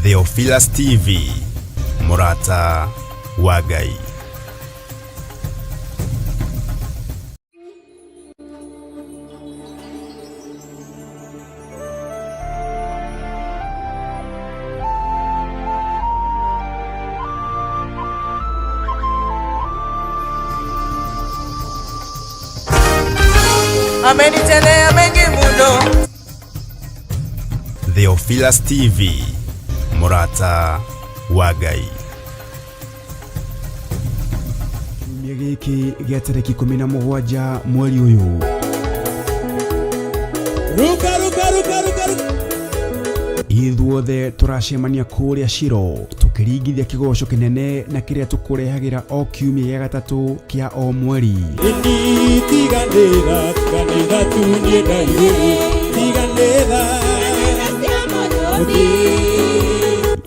Theophilus TV, Murata wa Ngai. Amenitendea mengi mno. Theophilus TV, Murata wa Ngai. Gĩkĩ gĩa tarĩki 17 mweri ũyũ. Ithuothe tũracemania kũrĩa Shiro tũkĩringithia kĩgoco kĩnene na kĩrĩa tũkũrehagĩra o kiumia gĩa gatatũ kĩa o mweri.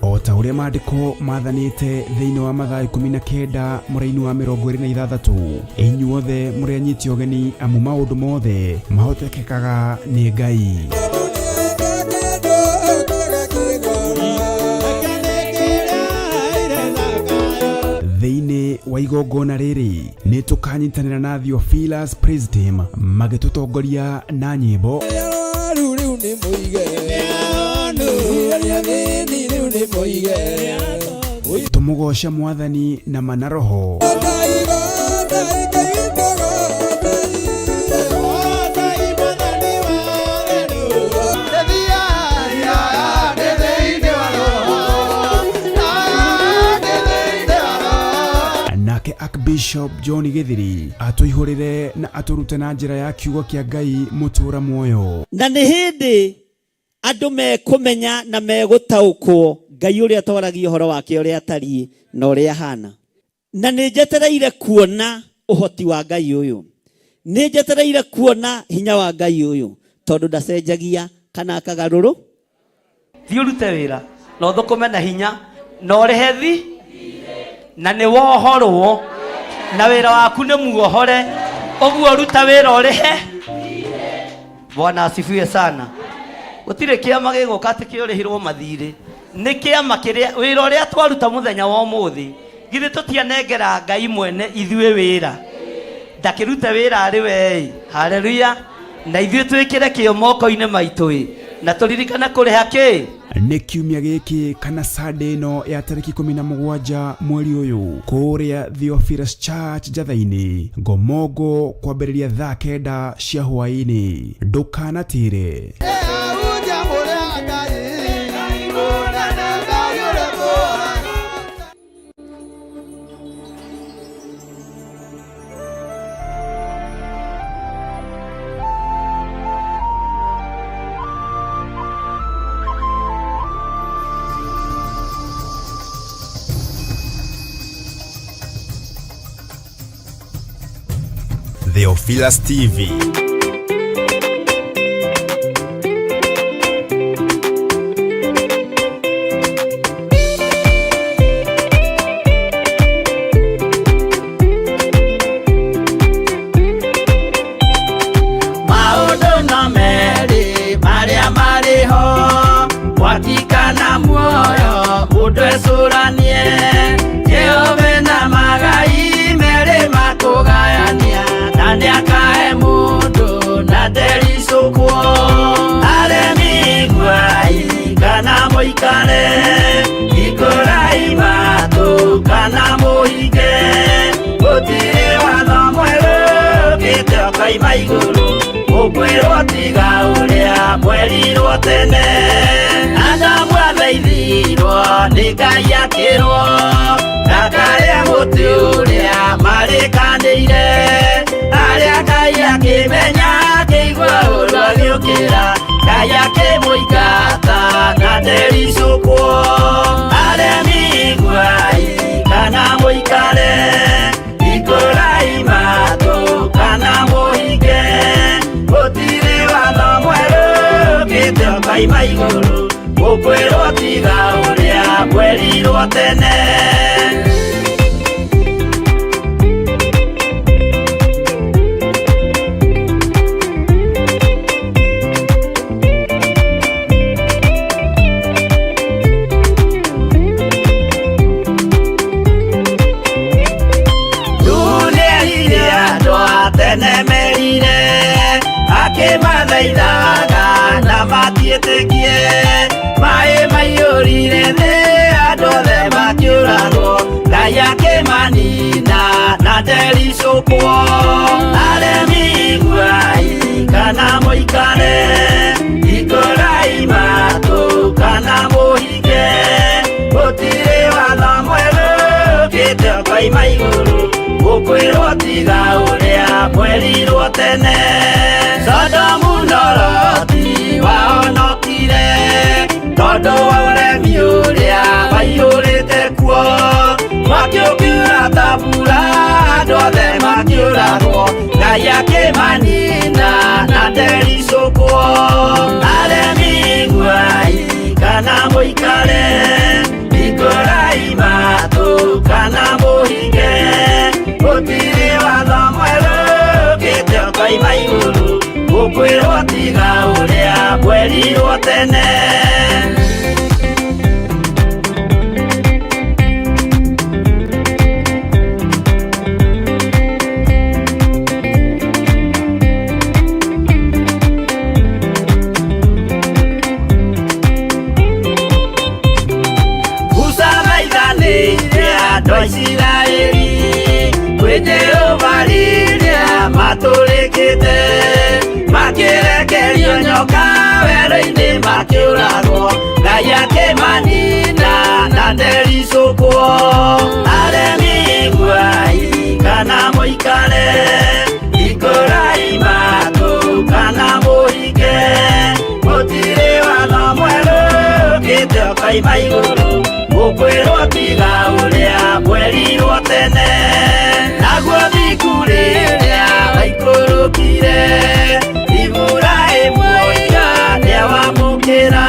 O ta ũrĩa maandĩko mathanĩte thĩinĩ wa mathaa 19 mũraini wa 26, inyuothe mũrĩ anyiti ũgeni amu maũndũ mothe mahotekekaga nĩ Ngai. Thĩinĩ wa igongona rĩrĩ nĩ tũkanyitanĩra na Theophilus Praise Team magĩtũtongoria na nyĩmbo. Tũmũgoca Mwathani na manaroho. Nake Archbishop John Githiri atũihũrĩre na atũrute na njĩra ya kiugo kĩa Ngai mũtũra muoyo. Na nĩ hĩndĩ andũ mekũmenya na megũtaũkwo Ngai ũrĩa twaragia ũhoro wake ũrĩa atariĩ na ũrĩa ahana. Na nĩ njetereire kuona ũhoti wa Ngai ũyũ. Nĩ njetereire kuona hinya wa Ngai ũyũ tondũ ndacenjagia kana akagarũrũ. Thiĩ ũrute wĩra na ũthũkũme na hinya na ũrĩhe thi na nĩ wohorwo na wĩra waku nĩ muohore, ũguo ruta wĩra ũrĩhe. Bwana asifiwe sana. Gũtirĩ kĩama gĩgũka atĩ kĩorĩhirwo mathirĩ. Nĩ kĩama kĩrĩa wĩra ũrĩa twaruta mũthenya wa ũmũthĩ githĩ tũtianengera Ngai mwene ithuĩ wĩra ndakĩrute wĩra arĩ we. Haleluya. Na ithuĩ twĩkĩre kĩo moko-inĩ maitũ na tũririkane kũrĩha kĩ. Nĩ kiumia gĩkĩ kana Sunday ĩno ya tarĩki 17 mweri ũyũ kũrĩa Theophilus Church Njatha-inĩ Ngomongo kwambĩrĩria thaa 9 cia hwaĩ-inĩ. Ndũkanatĩre. Theophilus TV. Maũndũ no merĩ marĩa marĩ ho watikana muoyo mũndũ ecũranie Jehova na magai merĩ makũgayania na nĩakahe mũndũ na ndericũkwo aremi gwai kana mũikare ikũrai matũ kana mũhinge gũtirĩ watho mwerũ ũkĩte ũkaima igũrũ ũkwĩrwo tiga ũrĩa mwerirwo tene Adamu athaithirwo nĩ Ngai akĩrwo ndakarĩa mũtĩ ũrĩa marĩkanĩire arĩa Ngai akĩmenya akĩigua ũndũ agĩũkĩra Ngai akĩmũingata na ndericũkwo aremi gwai kana mũikare ikũrai matũ kana mũhinge gũtirĩ watho mwerũ ũkĩte ũkaima igũrũ ũkwĩrwo tiga ũrĩa mwerirwo tene. magĩtĩkie maĩ maiyũrire thĩ andũ othe makĩũragwo Ngai akĩmanina na ndericũkwo aremi iguai kana mũikare ikũrai matũ kana mũhinge gũtirĩ watho mwerũ ũkĩte ũkoima igũrũ gũkwĩrwo tiga ũrĩa mwerirwo tene Sodomu na Loti wahonokire tondũ wa ũremi ũrĩa waiyũrĩte kuo mwaki ũkiura ta mbura andũ othe makĩũragwo Ngai akĩmanina na ndericũkwo aremi iguai kana mũikare ikũrai matũ kana mũhinge gũtirĩ watho mwerũ ũkĩte ũkoima igũrũ gũkwĩrwo tiga ũrĩa mwerirwo tene Isiraeli kwĩ Jehova rĩrĩa matũrĩkĩte makĩrekerio nyoka werũ-inĩ makĩũragwo Ngai akĩmanina na ndericũkwo aremi iguai kana mũikare ikũrai matũ kana mũhinge gũtirĩ watho mwerũ ũkĩte ũkoima igũrũ gũkwĩrwo tiga ũrĩa mwerirwo tene naguo thiku rĩrĩa waikũrũkire Iburahĩmu nĩawamũkĩra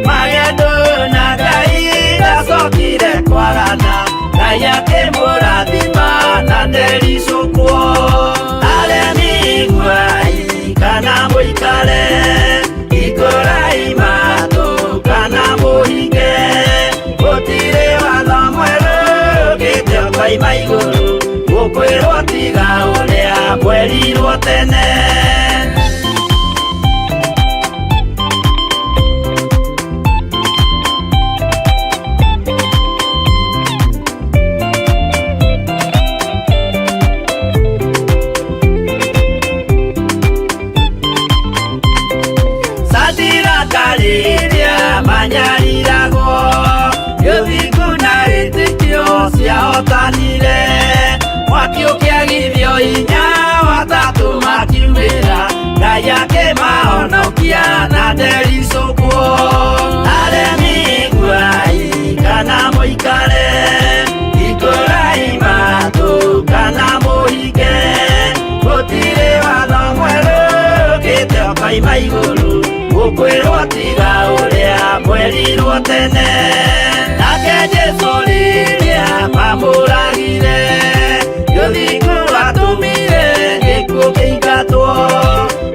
magendo na Ngai ndacokire kwarana Ngai akĩmũrathima na ndericũkwo aremi iguai kana mũikare ikũrai matũ kana mũhinge gũtirĩ watho mwerũ ũkĩte ũkoima igũrũ gũkwĩrwo tiga ũrĩa mwerirwo tene Sadiraka rĩrĩa manyariragwo gĩthiku na wĩtĩkio ciahotanire mwaki ũkĩagithio hinya watatũ makiumĩra Ngai akĩmahonokia na ndericũkwo aremi iguai kana mũikare ikũrai matũ kana mũhinge gũtirĩ watho mwerũ ũkĩte ũkoima igũrũ gũkwĩrwo tiga ũrĩa mwerirwo tene nake Jesũ rĩrĩa mamũragire gĩthiku atũmire gĩkuũ kĩingatwo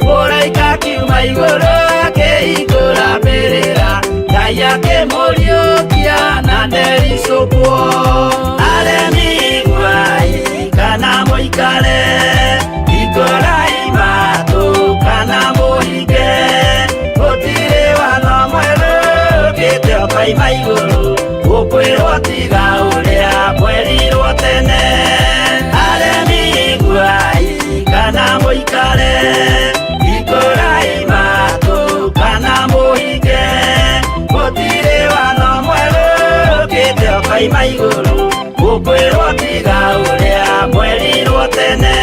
mũraika akiuma igũrũ akĩhingũra mbĩrĩra Ngai akĩmũriũkia na ndericũkwo aremi iguai kana mũikare ikũrai matũ kana mũhinge gũtirĩ watho mwerũ ũkĩte ũkoima igũrũ gũkwĩrwo tiga ũrĩa mwerirwo tene aremi iguai kana mũikare ikũrai matũ kana mũhinge gũtirĩ watho mwerũ ũkĩte ũkoima igũrũ gũkwĩrwo tiga ũrĩa mwerirwo tene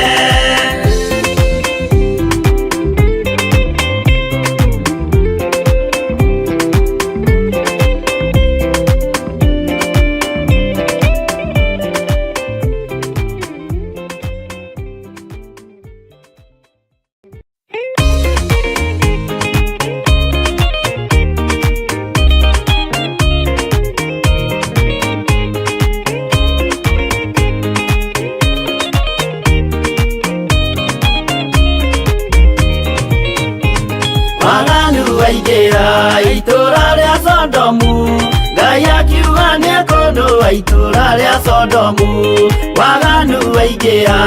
waingĩra itũra rĩa Sodomu, Ngai akiuga nĩekũndũa itũra rĩa Sodomu. Waganu waingĩra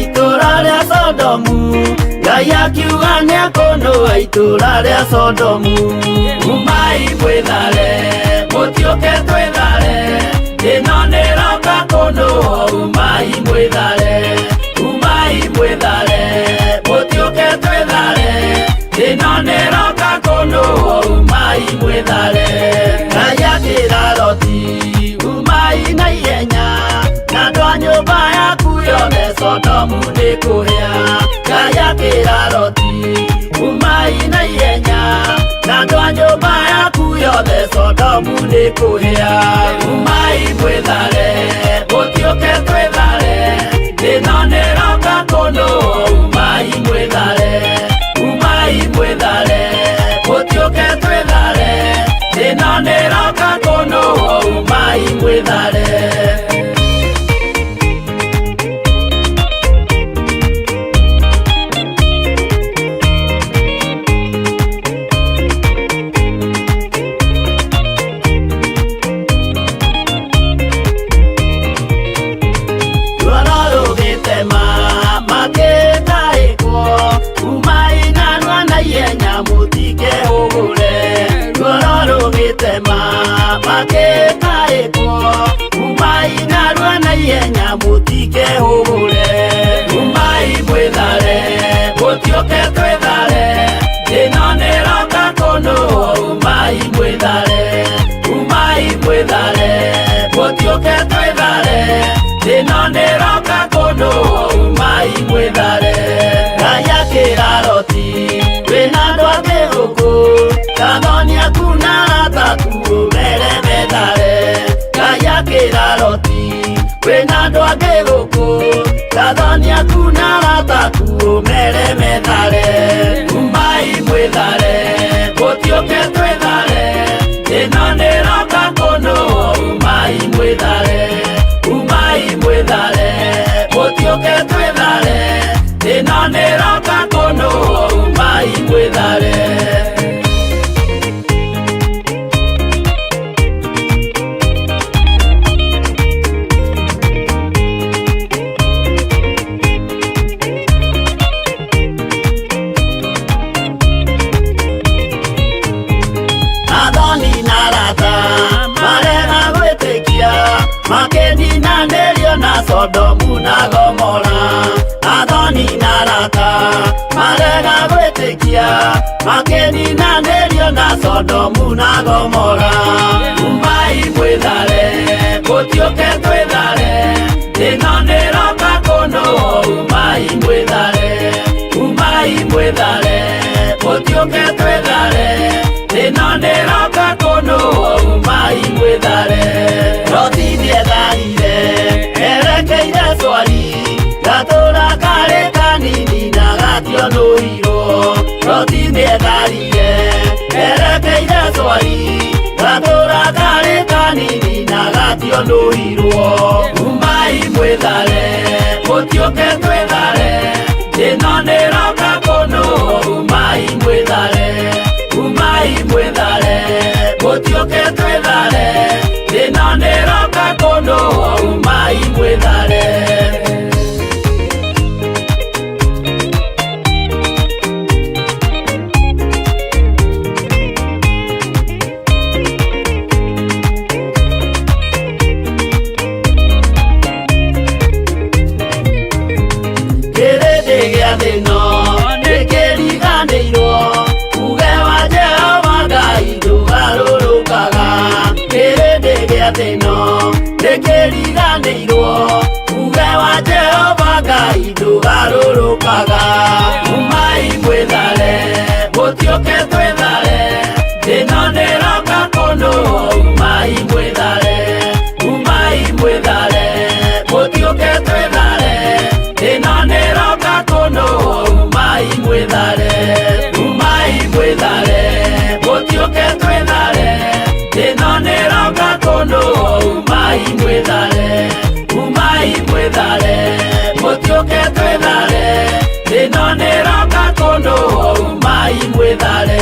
itũra rĩa Sodomu, Ngai akiuga nĩakũnũa itũũra rĩa Sodomu. Umai mwĩthare, mũtiũke twĩthare, ĩno nĩĩroka kũnũa. Umai mwĩthare, umai mwĩthare, mũtiũke twĩthare, ĩno nĩĩroka kũnũa. Umai mwĩthare. Ngai akĩĩra Loti, umai na ihenya, na andũ a nyũmba yaku yothe Sodomu nĩkũhĩa. Ngai akĩĩra Loti, umai na ihenya, na andũ a nyũmba yaku yothe Sodomu nĩkũhĩa. Umai mwĩthare, mũtiũke twĩthare, ĩno nĩĩroka kũnũa. Umai mwĩthare, umai mwĩthare, mũtiũke twĩthare, ĩno nĩĩroka kũnũa. Umai mwĩthare. Umai mwĩthare, mũtiũke twĩthare, ĩno nĩĩroka kũnũa. Umai mwĩthare, umai mwĩthare, mũtiũke twĩthare, ĩno nĩĩroka kũnũa. Umai mwĩthare. Ngai akĩĩra Loti, wĩna andũ angĩ gũkũ, Gathoni aku na arataku ũmere methare. Ngai akĩĩra Loti, wĩna andũ angĩ gũkũ, Gathoni aku na arataku ũmere methare. Umai mwĩthare, mũtiũke twĩthare, ĩno nĩĩroka kũnũa. Umai mwĩthare, umai mwĩthare, mũtiũke twĩthare, ĩno nĩĩroka kũnũa. Umai mwĩthare. Sodomu na Gomora, Athoni na arata marega gwĩtĩkia, makĩninanĩrio na Sodomu na Gomora. Umai mwĩthare, mũtiũke twĩthare, ĩno nĩĩroka kũnũa. Umai mwĩthare, umai mwĩthare, mũtiũke twĩthare, ĩno nĩĩroka kũnũa. Umai mwĩthare. Loti nĩetharire erekeire Zoari, gatũũra karĩ kanini na gationũirwo. Loti nĩetharire erekeire Zoari, gatũũra karĩ kanini na gationũirwo. Umai mwĩthare, mũtiũke twĩthare, ĩno nĩĩroka kũnũa. Umai mwĩthare, umai mwĩthare, mũtiũke twĩthare, ĩno nĩĩroka kũnũa. Umai mwĩthare. Kĩrĩndĩ gĩa thĩ ĩno nĩkĩriganĩirwo, uge wa Jehova Ngai ndũgarũrũkaga. Kĩrĩndĩ gĩa thĩ ĩno nĩkĩriganĩirwo, uge wa Jehova Ngai ndũgarũrũkaga. Umai mwĩthare, mũtiũke twĩthare, ĩno nĩĩroka kũnũa. Umai mwĩthare, umai mwĩthare, mũtiũke twĩthare, ĩno nĩĩroka kũnũa. Umai mwĩthare, umai mwĩthare, mũtiũke twĩthare, ĩno nĩĩroka kũnũa. Umai mwĩthare, umai mwĩthare, mũtiũke twĩthare, ĩno nĩĩroka kũnũa. Umai mwĩthare.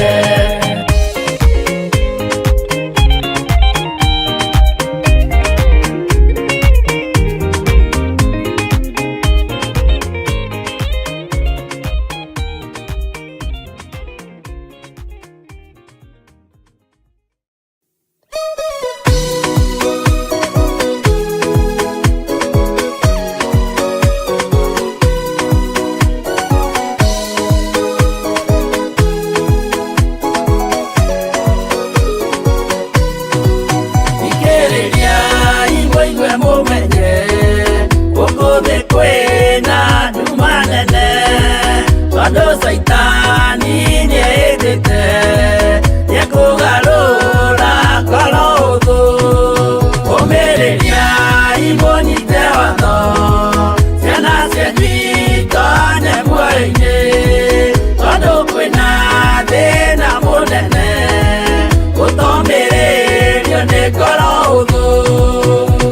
ngoro hũthũ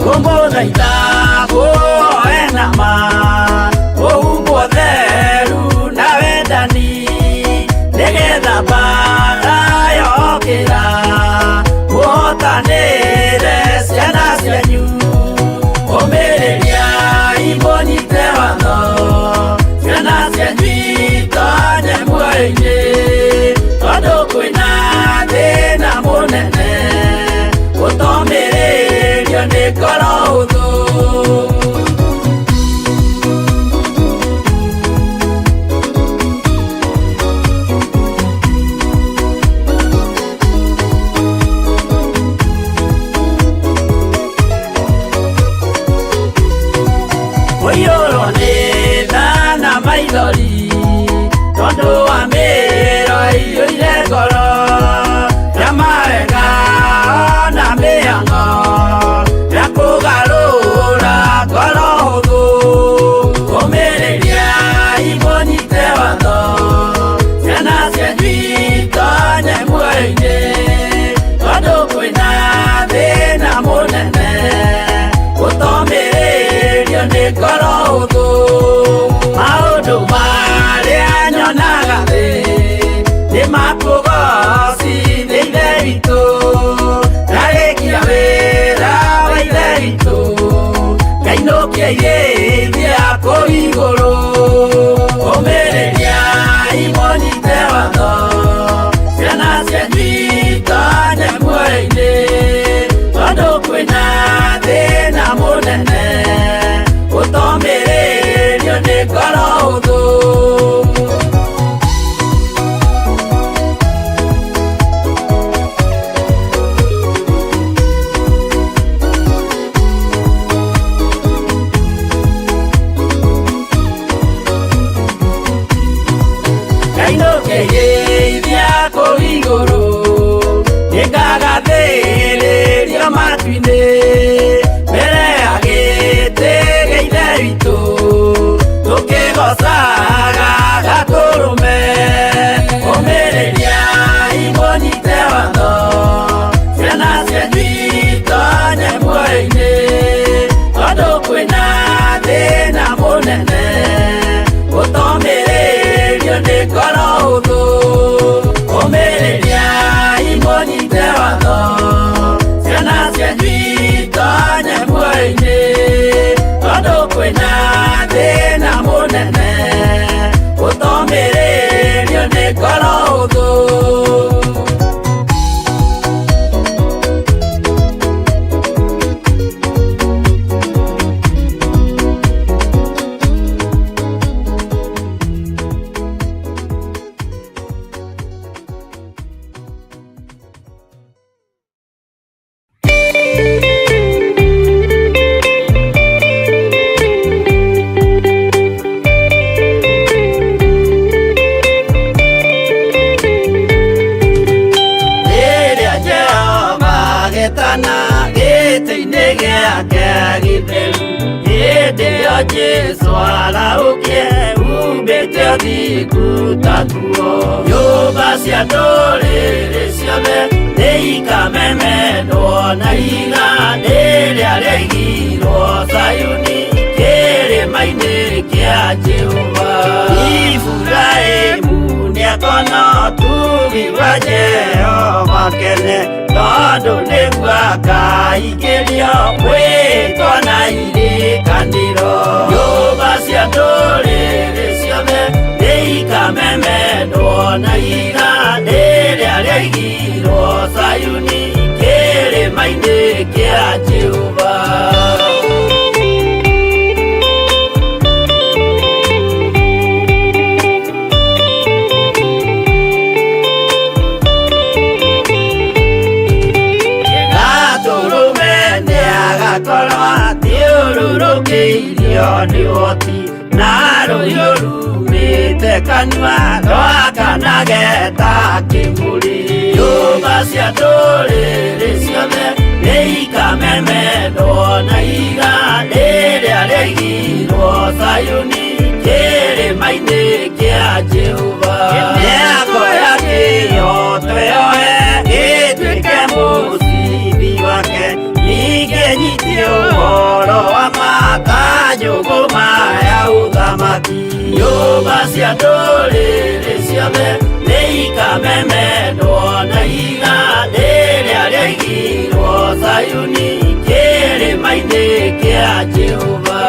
ngũmũthaitha kuoe nama ũhumbwo theru na wendani nĩgetha mbara yokĩra mũhotanĩre ciana cianyu ũmĩrĩria imũnyite watho ciana cianyu itonye muoyo-inĩ tondũ kwĩna thĩna mũnene gũtomĩrĩrio nĩ ngoro hũthũ ũiyũrwo nĩ tha na maithori tondũ wa mĩĩro ĩiyũire ngoro ya mawega na mĩhang'o ya kũgarũra ngoro hũthũ ũmĩrĩria imũnyite watho ciana cianyu itonye muoyo-inĩ tondũ kwĩna thĩna mũnene gũtomĩrĩrio nĩ ngoro hũthũ maũndũ marĩa nyonaga thĩ nĩ makũgocithia ithe witũ ndarĩkia wĩra wa ithe witũ ngainũkia irĩithia kũu igũrũ ũmĩrĩria imũnyite watho ciana cianyu itonye muoyo-inĩ tondũ kwĩna thĩna mũnene gũtomĩrĩrio nĩ ngoro hũthũ ngainũkĩirĩithia kũu igũrũ nĩngagathĩrĩrio matu-inĩ mbere ya gĩtĩ gĩa ithe witũ tũkĩgocaga gatũrũme ũmĩrĩria imũnyite watho ciana cianyu itonye muoyo-inĩ tondũ kwĩna thĩna mũnene gũtomĩrĩrio nĩ ngoro hũthũ ũmĩrĩria imũnyite watho ciana cianyu itonye muoyo-inĩ tondũ kwĩna thĩna mũnene gũtomĩrĩrio nĩ ngoro hũthũ gĩtĩ-inĩ gĩake gĩtheru hĩndĩ ĩyo Jesũ araũkie humbĩte ũthingu ta nguo nyũmba cia ndũrĩrĩ ciothe nĩikamemenwo na iga rĩrĩa rĩaigirwo Zayuni kĩrĩma-inĩ kĩa Jehova Iburahĩmu nĩakona ũtugi wa Jehova kene tondũ nĩguo akaingĩrio mwĩtwo na irikanĩro nyũmba cia ndũrĩrĩ ciothe nĩikamemenwo na iga rĩrĩa rĩaigirwo Zayuni kĩrĩma-inĩ kĩa Jehova thiũrũrũkĩirio nĩ ũhoti na rũhiũ rumĩte kanua rwakanageta kĩmũrĩ nyũmba cia ndũrĩrĩ ciothe nĩikamemenwo na iga rĩrĩa rĩaigirwo Zayuni kĩrĩma-inĩ kĩa Jehova mĩako ya kĩyo twĩyoe gĩtuĩke mũcithi wake cia ndũrĩrĩ ciothe nĩ ikamemendwo na iga rĩrĩa rĩaigirwo Zayuni kĩrĩma-inĩ kĩa Jehova.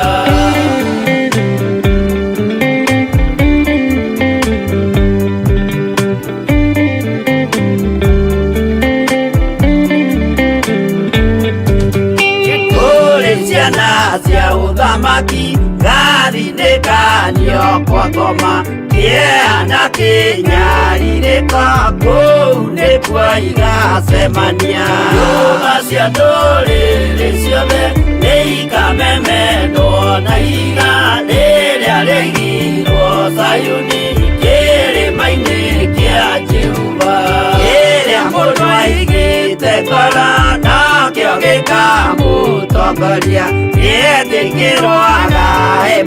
Cia uthamaki gathinĩkanio kwa ngoma kĩeana kĩnyarirĩka kũu nĩkuo igacemania. Nyũmba cia ndũrĩrĩ ciothe nĩ ikamemendwo na iga rĩrĩa rĩaigirwo Zayuni kĩrĩma-inĩ kĩa Jehova. Kĩrĩa mũndũ aigĩte ngoro nakĩo gĩkamũtongoria gĩtĩkĩrwaga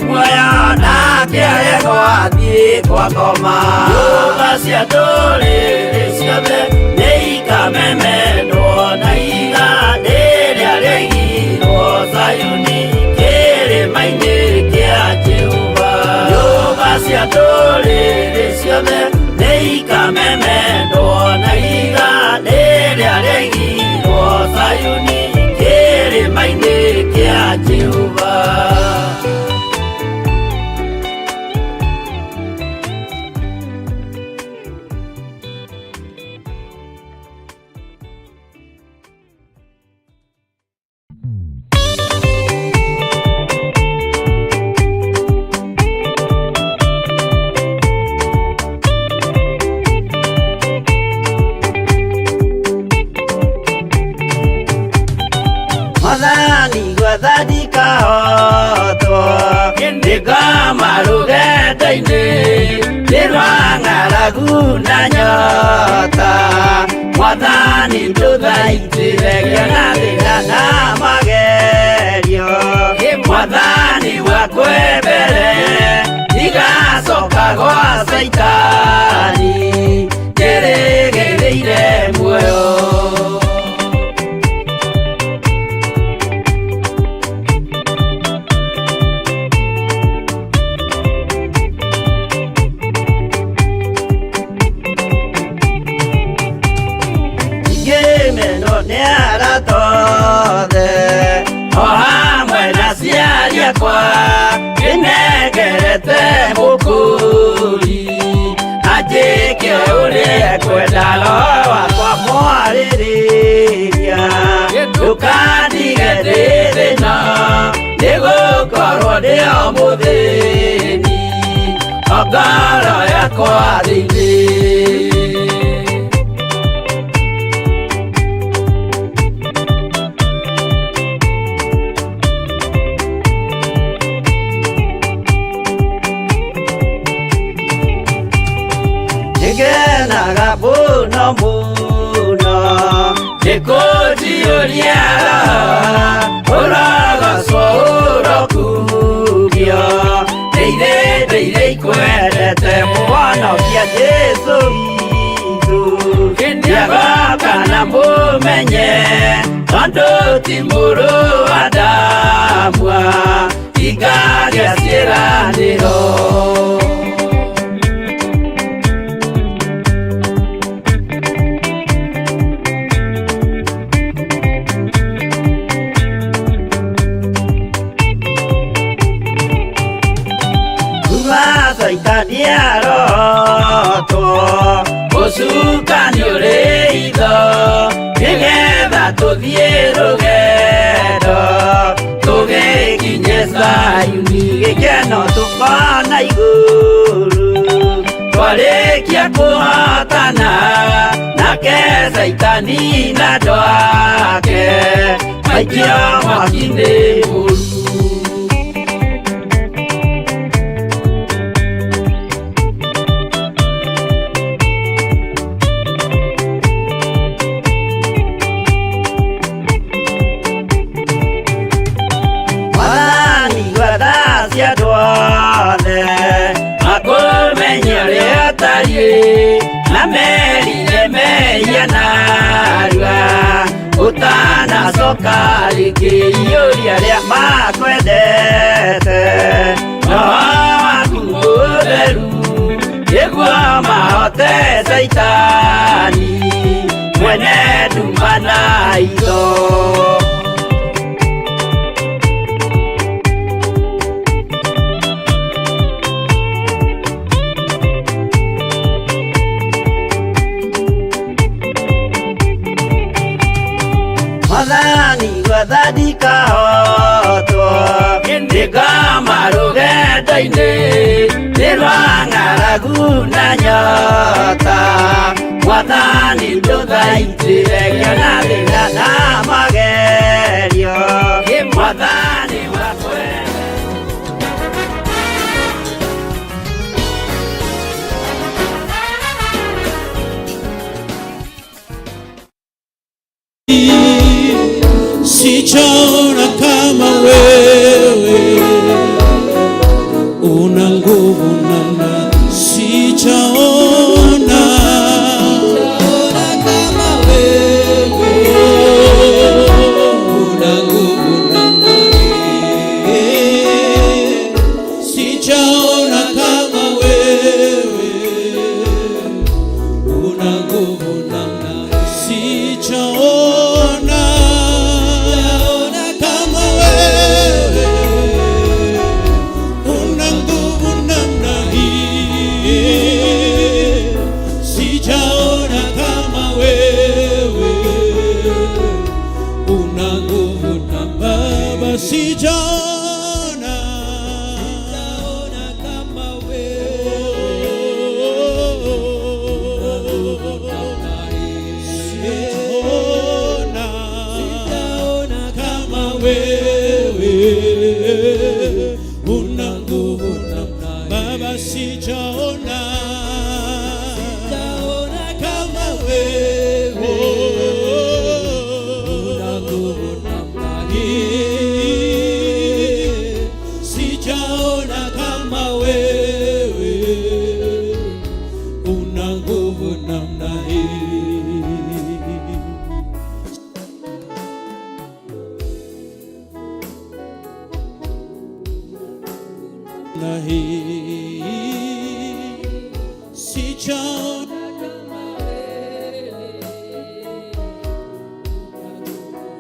muoyo nake aregwo athiĩ kwa ngoma. Nyũmba cia ndũrĩrĩ ciothe nĩ ikamemendwo na iga rĩrĩa rĩaigirwo Zayuni kĩrĩma-inĩ kĩa Jehova. Nyũmba cia ndũrĩrĩ ciothe nĩ ikamemendwo na iga rĩrĩa rĩaigirwo Zayuni kĩrĩma-inĩ kĩa Jehova. Mwathani gwathani kahotwo nĩngoma rũgendo-inĩ nĩ rwa ng'aragu na nyota. Mwathani ndũthaitĩrĩria na thĩna na magerio. Mwathani wakwe mbere igacoka gwa Saitani kĩrĩgĩrĩire muoyo. O hamwe na ciari akwa nĩnengerete mũkũri anjĩke ũrĩa kwenda roho wakwa mwarĩrĩria. Ndũkandige ndĩ thĩna nĩgũkorwo ndĩ o mũthĩni o ngoro yakwa thĩinĩ. Ngenaga mũno mũno nĩkũnjiyũria ũrogocwo ũrokugio. Ndeithĩ ikwendete mũhonokia Jesũ witũ. Ndiagoka na mũmenye tondũ ti mũrũ wa ndamwa ingagĩa ciĩranĩro. Saitani arotwo ũcukani ũrĩ itho nĩgetha tũthiĩ rũgendo tũgĩkinye Zayuni gĩkeno tũkona igũrũ. Twarĩkia kũhotana nake Saitani na andũ ake maikio mwaki-inĩ mũru. Na merire meianarua utanacoka rĩngĩ iyũria rĩa makwendete. Roho waku mũtheru nĩguo mahote Saitani mwene nduma na hitho. Mwathani gwathani kahotwo nĩngama rũgendo-inĩ nĩ rwa ng'aragu na nyota. Mwathani ndũthaitĩre kĩona thĩna na magerio. Mwathani wakwe sijaona kama wewe una nguvu namna, sijaona kama wewe una nguvu namna, sijaona kama wewe una nguvu namna, sijaona sijaona kama wewe una nguvu namna, Baba sijaona kama wewe una nguvu namna, sijaona kama wewe una nguvu namna hii. Na hii sijaona kama wewe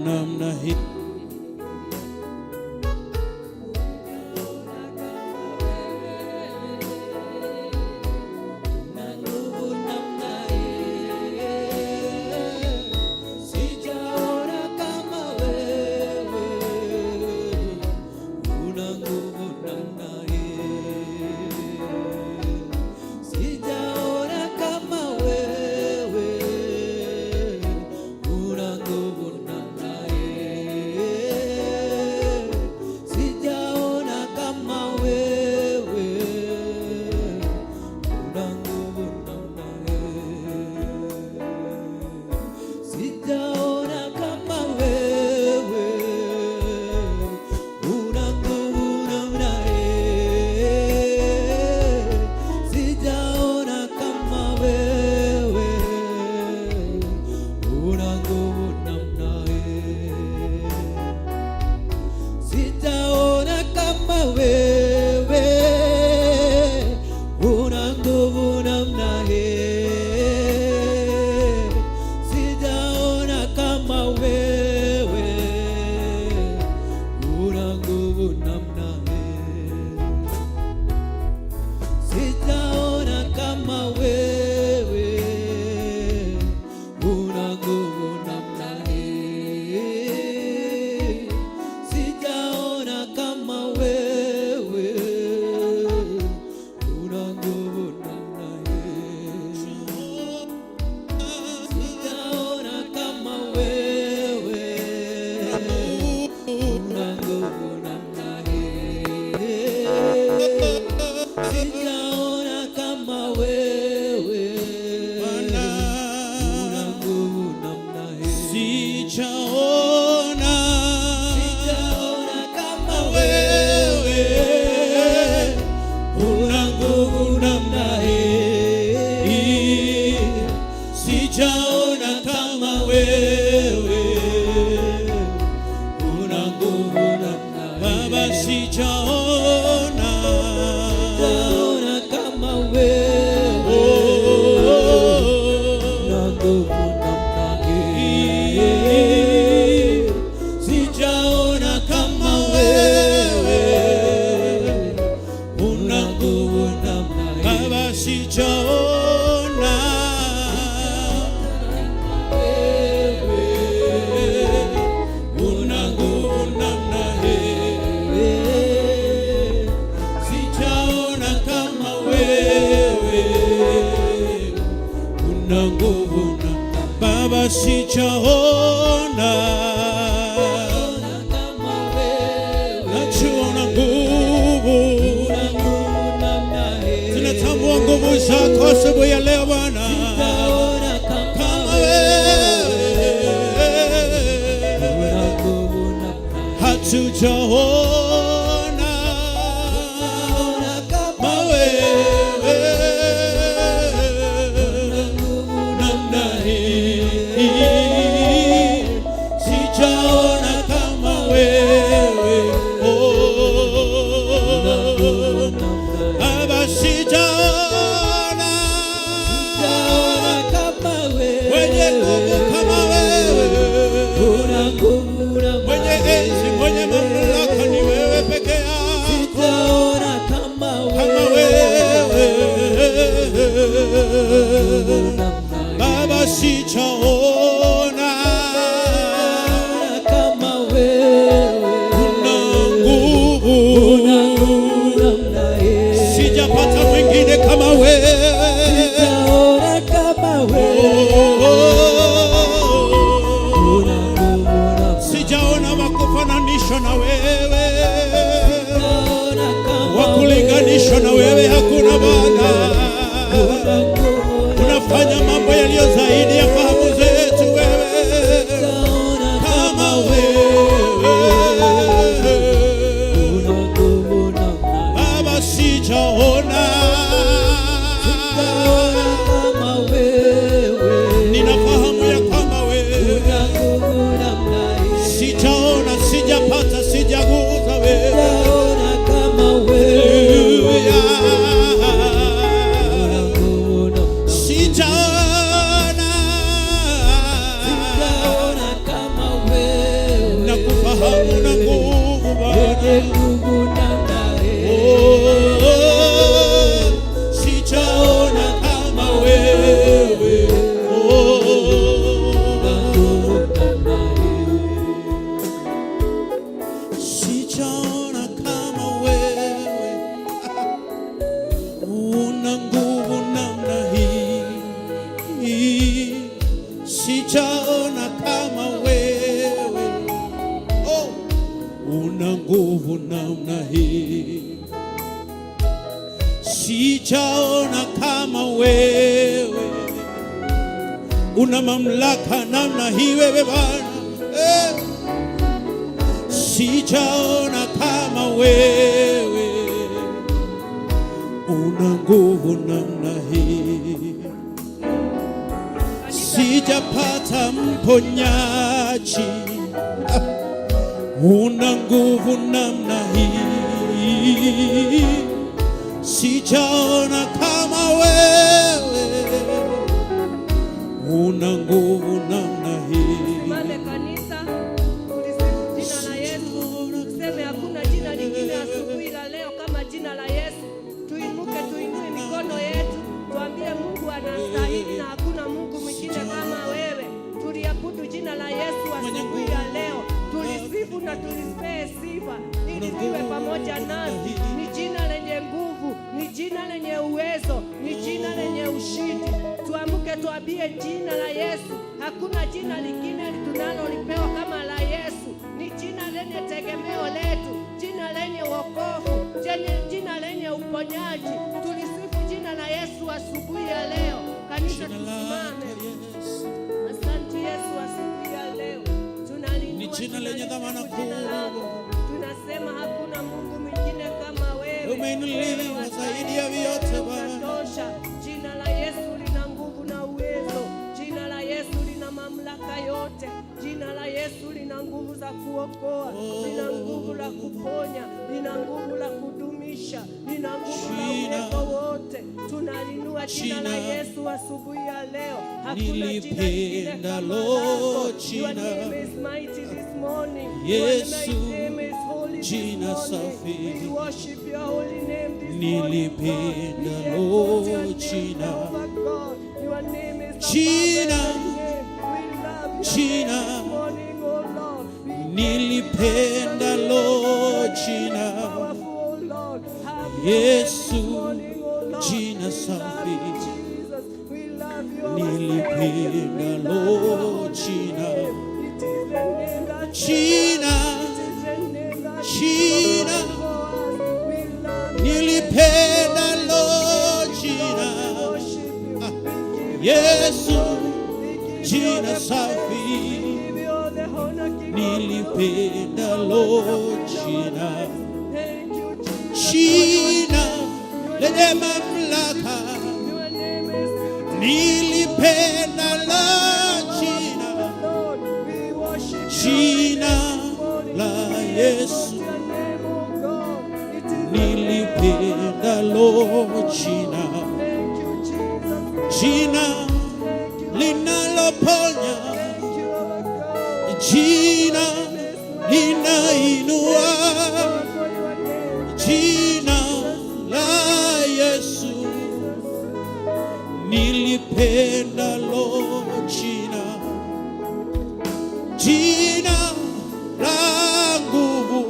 namna hii. sijaona kama wewe Bwana, najua una nguvu, tunatambua nguvu zako asubuhi ya leo Bwana. Kama wewe hatujaona kama wewe namna hii, sijaona kama wewe Baba, sijaona mwenye nguvu kama wewe, mwenye enzi, mwenye mamlaka ni wewe peke yako, kama wewe Baba, sijaona kama wewe, una nguvu, sijapata mwingine kama wewe, sijaona wakufananishwa na wewe, wakulinganishwa na wewe hakuna Bwana. Unafanya mambo yaliyo zaidi ya fahamu zetu wewe, kama wewe Baba, sijaona, ninafahamu ya kama wewe, sijaona, sijapata, sijaguza wewe, sijaona, nakufahamu na nguvu Bwana, sijaona kama wewe, sijaona kama wewe, una nguvu namna hii, sijaona kama wewe, una nguvu namna hii, sijaona kama wewe, una mamlaka namna hii wewe Bwana, sijaona kama wewe, una nguvu namna hii, sijapata mponyaji, una nguvu namna hii, sijaona kama wewe, una nguvu namna hii. Mame kanisa, tulisifu jina la Yesu. Tuseme hakuna jina lingine asubuhi la leo kama jina la Yesu. Tuinuke, tuinue mikono yetu, tuambie Mungu anastahili na hakuna Mungu mwingine kama wewe. Tuliabudu jina la Yesu asubuhi ya leo. Tulisifu na tulisipee sifa ili liwe pamoja nasi. Ni jina lenye nguvu, ni jina lenye uwezo, ni jina lenye ushindi. Tuamke tuambie jina la Yesu. Hakuna jina lingine tunalolipewa kama la Yesu. Ni jina lenye tegemeo letu, jina lenye wokovu, jina lenye uponyaji. Tulisifu jina la Yesu asubuhi ya leo. Kanisa tusimame. Asante Yesu asubuhi ya leo. Ni jina lenye dhamana kubwa. Tunasema hakuna Mungu mwingine kama wewe. Umeinuliwa zaidi ya vyote Bwana. Jina la Yesu lina nguvu na uwezo. Jina la Yesu lina mamlaka yote. Jina la Yesu lina nguvu za kuokoa, lina nguvu la kuponya, lina nguvu la kudumisha, lina nguvu la uwezo wote. Tunalinua jina la Yesu asubuhi ya leo. Hakuna jina lingine kama lako. Your name is mighty this morning. Yesu, Your name is holy this jina morning. safi. We worship your holy name this morning. Nilipenda Lord. We lo exalt your jina. name, Jehovah God. Your name is above Jina. every name. We love your Jina. name this morning, oh Lord. We Nilipenda lo jina. powerful, Lord. Have your way Yesu, this morning, oh Lord. jina We love safi. you, Jesus. We love you, our Nilipenda Savior. We love lo your holy jina. name. It is the Jina, jina, nilipendalo jina. Yesu, jina safi, nilipendalo jina. Jina lenye mamlaka, nilipendalo jina. Jina la Yesu, nilipendalo jina. Jina linaloponya, jina linainua, jina la Yesu, nilipendalo jina. Jina la nguvu,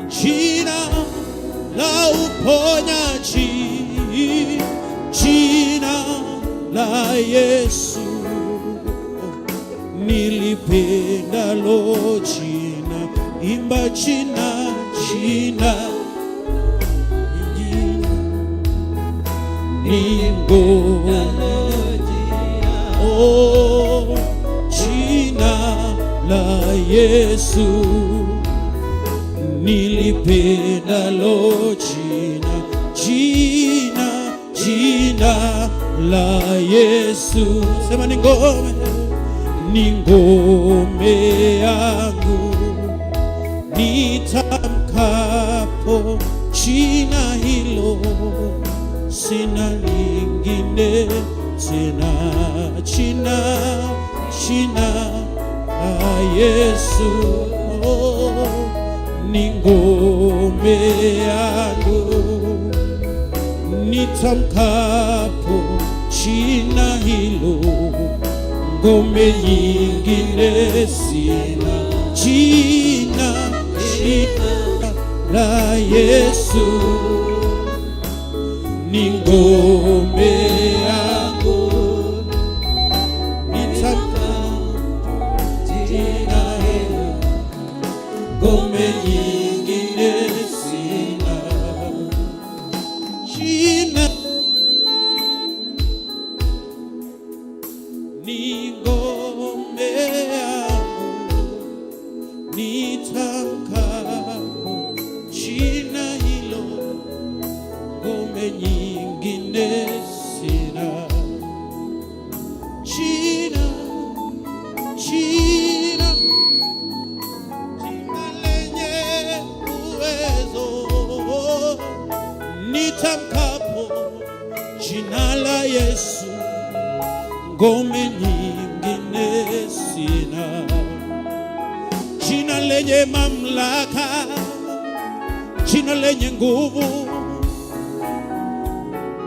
jina la uponyaji, jina la Yesu, nilipendalo jina. Imba jina, jina, ngome. Oh, jina la Yesu, nilipendalo jina. Jina, jina la Yesu, sema ni ngome, ni ngome yangu. Nitamkapo jina hilo, sina lingine tena. Jina, jina la Yesu, oh, ni ngome yangu. Nitamkapo jina hilo, ngome nyingine sina. Jina, jina la Yesu, ni ngome yangu. Nitamkapo jina hilo, ngome nyingine sina. Jina ni ngome yangu, nitamkapo jina hilo, ngome nyingine sina. Jina, jina, jina lenye uwezo, nitamkapo jina la Yesu, ngome nyingine sina. Jina lenye mamlaka, jina lenye nguvu,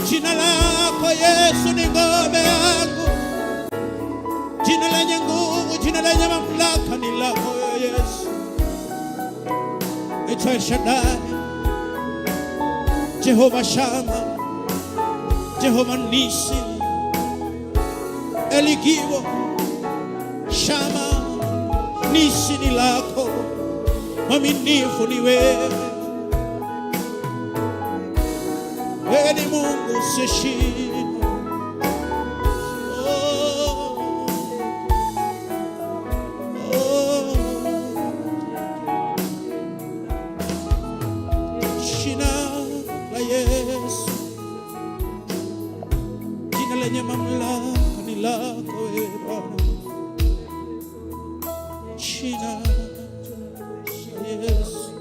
jina lako Yesu ni ngome yangu. Jina lenye nguvu, jina lenye mamlaka ni lako Yesu. El Shaddai, Jehova Shama, Jehova Nisi, Eligibo, Shama, Nisi ni lako, mwaminifu ni wewe. Wewe ni Mungu usiyeshindwa. Jina la Yesu, jina lenye mamlaka ni lako wewe Bwana. Jina la Yesu,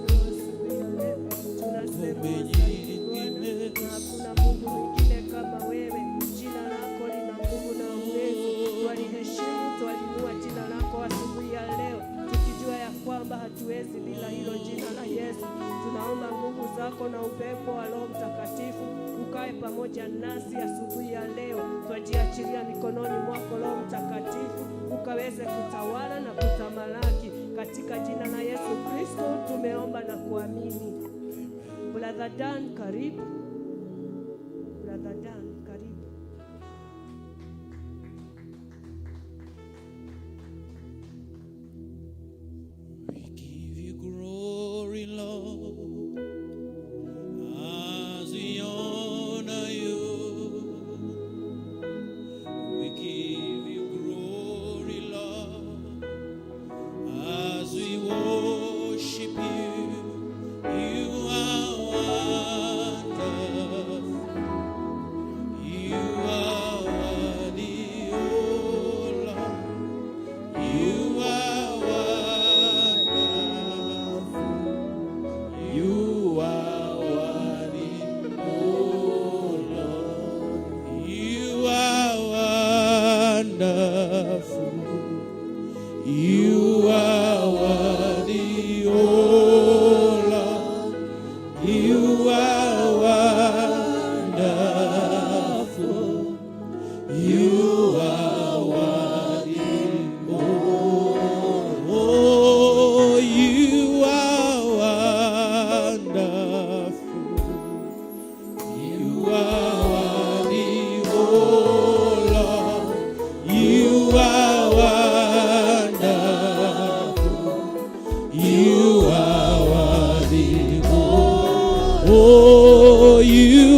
hakuna Mungu mwingine kama wewe. Jina lako lina nguvu na uwezo. Twaliheshimu, twalinua jina lako asubuhi ya leo, tukijua ya kwamba hatuwezi bila hilo jina la Yesu. Tunaomba nguvu zako na upepo wa Roho Mtakatifu ukae pamoja nasi asubuhi ya leo. Twajiachilia mikononi mwako Roho Mtakatifu, ukaweze kutawala na kutamalaki katika jina la Yesu Kristo tumeomba na kuamini. Brother Dan, karibu. Brother Dan, karibu. Oh, you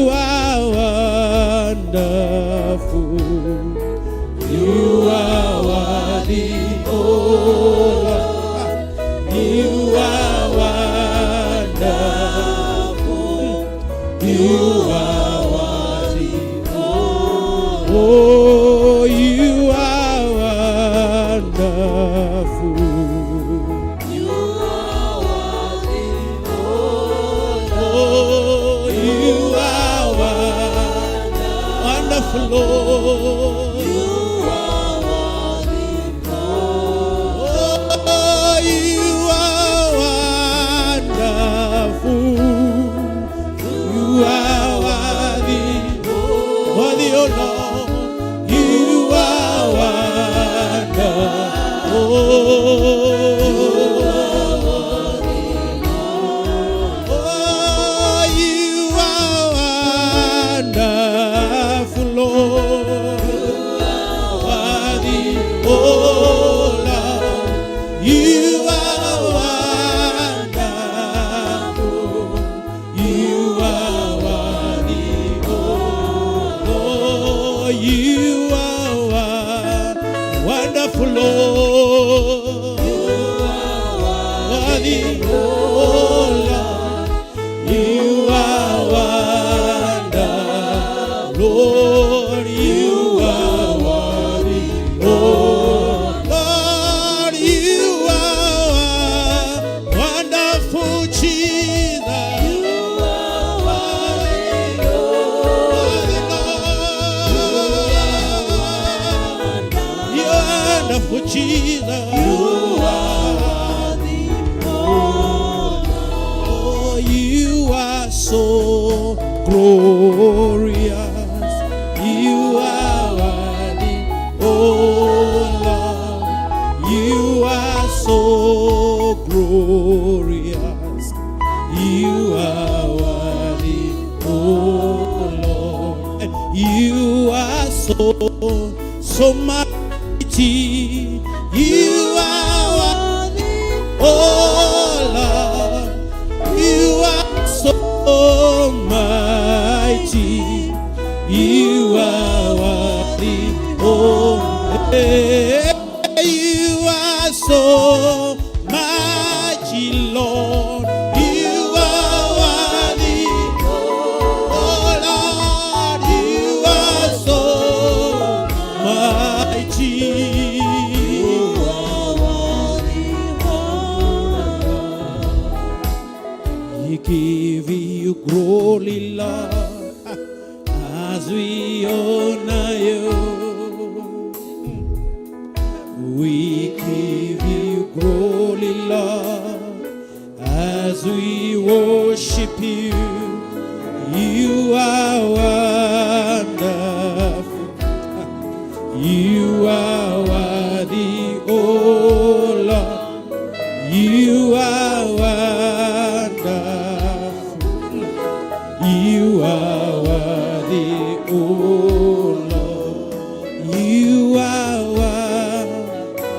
are wonderful. You are worthy, oh Lord. You are wonderful. You are worthy, oh, you are wonderful. Lord, you are worthy, oh, you are wonderful. You are worthy, worthy, oh Lord. You are wonderful. Jesus, you are the oh, you are so glorious. You are worthy, oh Lord. You are so glorious. You are worthy, oh Lord. And you are so mighty. You are worthy, oh Lord. You are so mighty. You are worthy, oh, you are so mighty, Lord. You are worthy, oh Lord. You are so mighty. Give you glory, Lord, as we honor you. We give you glory, Lord, as we worship you. You are wonderful. You are worthy, oh Lord. You are wonderful. You are worthy, oh Lord. You are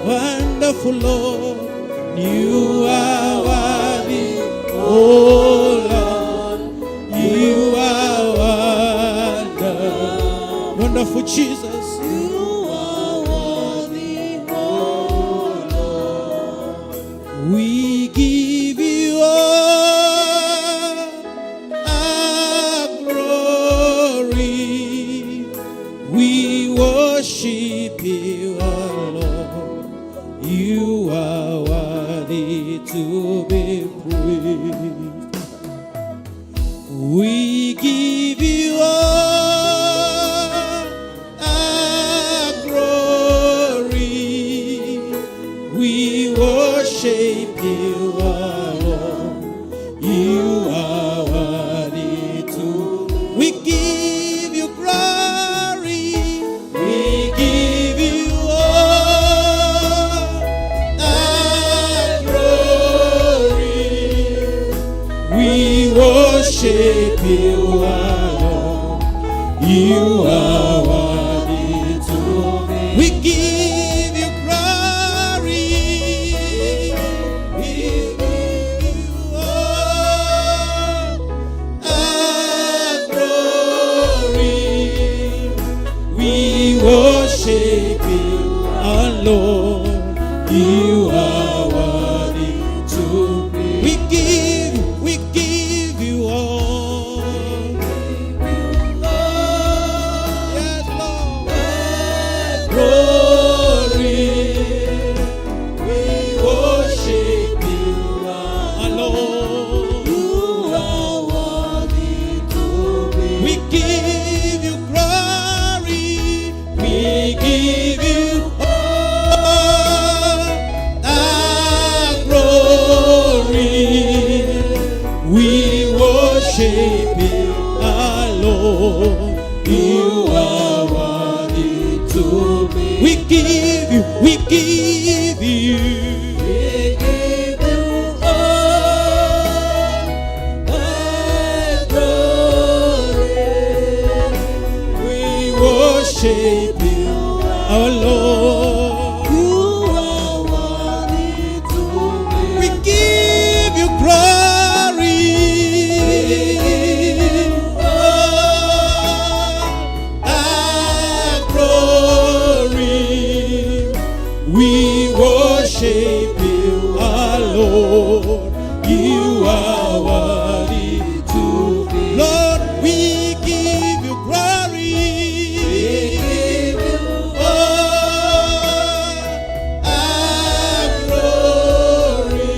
wonderful, Lord. You are worthy, oh Lord. You are wonderful, Jesus. You are worthy, oh Lord. We give you all glory. We worship you, oh Lord. You are worthy to be praised. We give you all our glory. We worship you, our Lord. You are worthy to. We give you glory. We give you all our glory. We worship you, our Lord. You are worthy to be. We give you glory. We give you all our glory. We worship you, our Lord. You are worthy to be. We give you all. Yes, Lord. Glory. We worship you, our Lord. You are worthy to be. We give you glory. We give you all our glory. We worship you, our Lord. You are worthy to be. We give you all our glory. We worship you, our Lord. You are worthy to be. We give you glory. Our glory. We worship you, our Lord. You are worthy to be. Lord, we give you glory. We give you all our glory.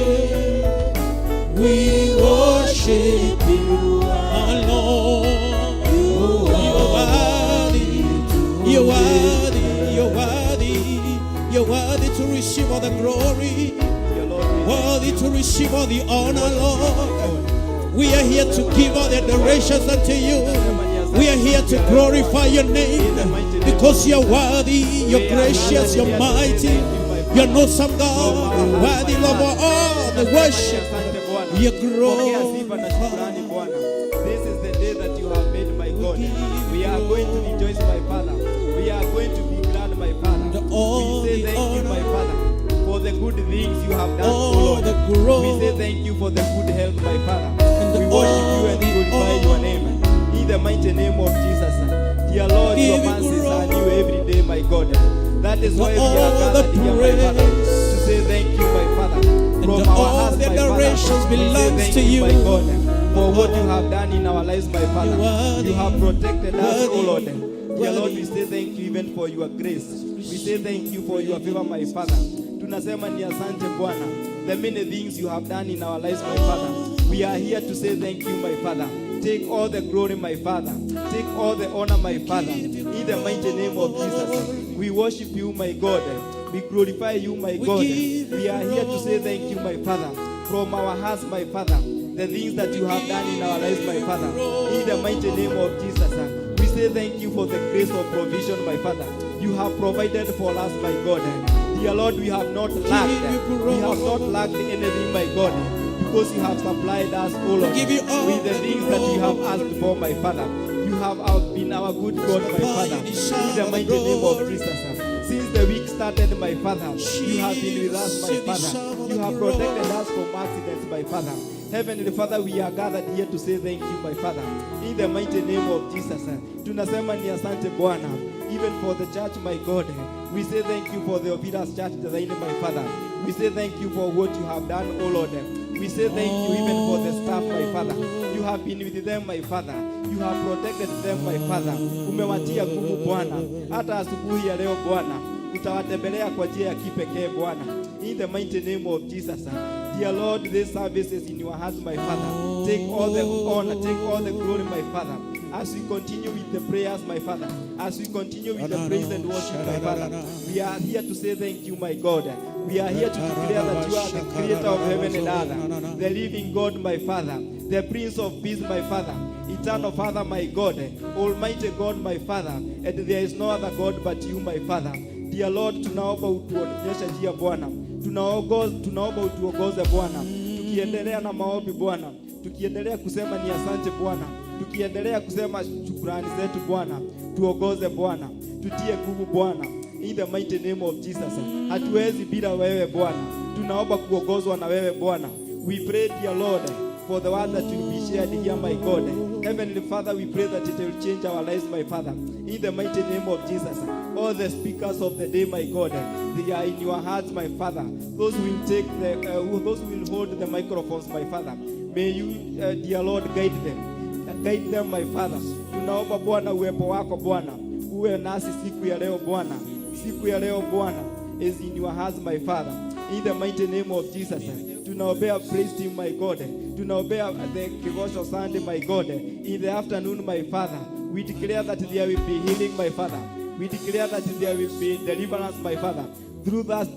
We worship you, our Lord. You are worthy. You're worthy. You're worthy. You're worthy to receive all the glory. Worthy to receive all the honor, Lord. We are here to give all the adorations unto you. We are here to glorify your name because you're worthy, you're gracious, you're mighty, you're an awesome God, you're worthy of all the worship. You're glorious. This is the day that you have made, my God. We are going to rejoice, my Father. We are going to be glad, my Father. We say thank you, my Father, for the good things you have done, oh Lord. We say thank you for the good health, my Father. We worship you and glorify your name. In the mighty name of Jesus. Dear Lord, your mercies are new every day, my God. That is why we are gathered here, my Father, to say thank you, my Father. From our hearts, my Father, we say thank you, my God, for what you have done in our lives, my Father. You have protected us, oh Lord. Dear Lord, we say thank you even for your grace. We say thank you for your favor, my Father. Tunasema ni asante Bwana. The many things you have done in our lives, my Father. We are here to say thank you, my Father. Take all the glory, my Father. Take all the honor, my Father. In the mighty name of Jesus. We worship you, my God. We glorify you, my God. We are here to say thank you, my Father. From our hearts, my Father. The things that you have done in our lives, my Father. In the mighty name of Jesus. We say thank you for the grace of provision, my Father. You have provided for us, my God. Dear Lord, we have not lacked. We have not lacked anything, my God, because you have supplied us, oh Lord, with the things that we have asked for, my Father. You have been our good God, my Father. In the mighty name of Jesus. Since the week started, my Father, you have been with us, my Father. You have protected us from accidents, my Father. Heavenly Father, we are gathered here to say thank you, my Father. In the mighty name of Jesus. Tunasema ni asante Bwana. Even for the church, my God. We say thank you for the Oviras Church, my Father. We say thank you for what you have done, oh Lord. We say thank you even for the staff, my Father. You have been with them, my Father. You have protected them, my Father. Umewatia nguvu Bwana. Hata asubuhi ya leo Bwana, utawatembelea kwa njia ya kipekee Bwana. In the mighty name of Jesus. Dear Lord, this service is in your hands, my Father. Take all the honor, take all the glory, my Father. As we continue with the prayers, my Father. As we continue with the praise and worship, my Father. We are here to say thank you, my God. We are here to declare that you are the creator of heaven and earth, the living God, my Father, the Prince of Peace, my Father, eternal Father, my God, Almighty God, my Father, and there is no other God but you, my Father. Dear Lord, tunaomba utuonyeshe njia Bwana. Tunaomba utuongoze Bwana. Tukiendelea na maombi Bwana. Tukiendelea kusema ni asante Bwana. Tukiendelea kusema shukrani zetu Bwana. Tuongoze Bwana. Tutie nguvu Bwana. In the mighty name of Jesus. Hatuwezi bila wewe Bwana. Tunaomba kuongozwa na wewe Bwana. We pray, dear Lord, for the word that will be shared here, my God. Heavenly Father, we pray that it will change our lives, my Father. In the mighty name of Jesus. All the speakers of the day, my God, they are in your hands, my Father. Those who will take those who will hold the microphones, my Father. May you, dear Lord, guide them. Guide them, my Father. Tunaomba Bwana uwepo wako Bwana. Uwe nasi siku ya leo Bwana. Siku ya leo Bwana is in your hands, my Father. In the mighty name of Jesus. Tunaombea praise team, my God. Tunaombea the Kigosho Sunday, my God. In the afternoon, my Father. We declare that there will be healing, my Father. We declare that there will be deliverance, my Father. Through that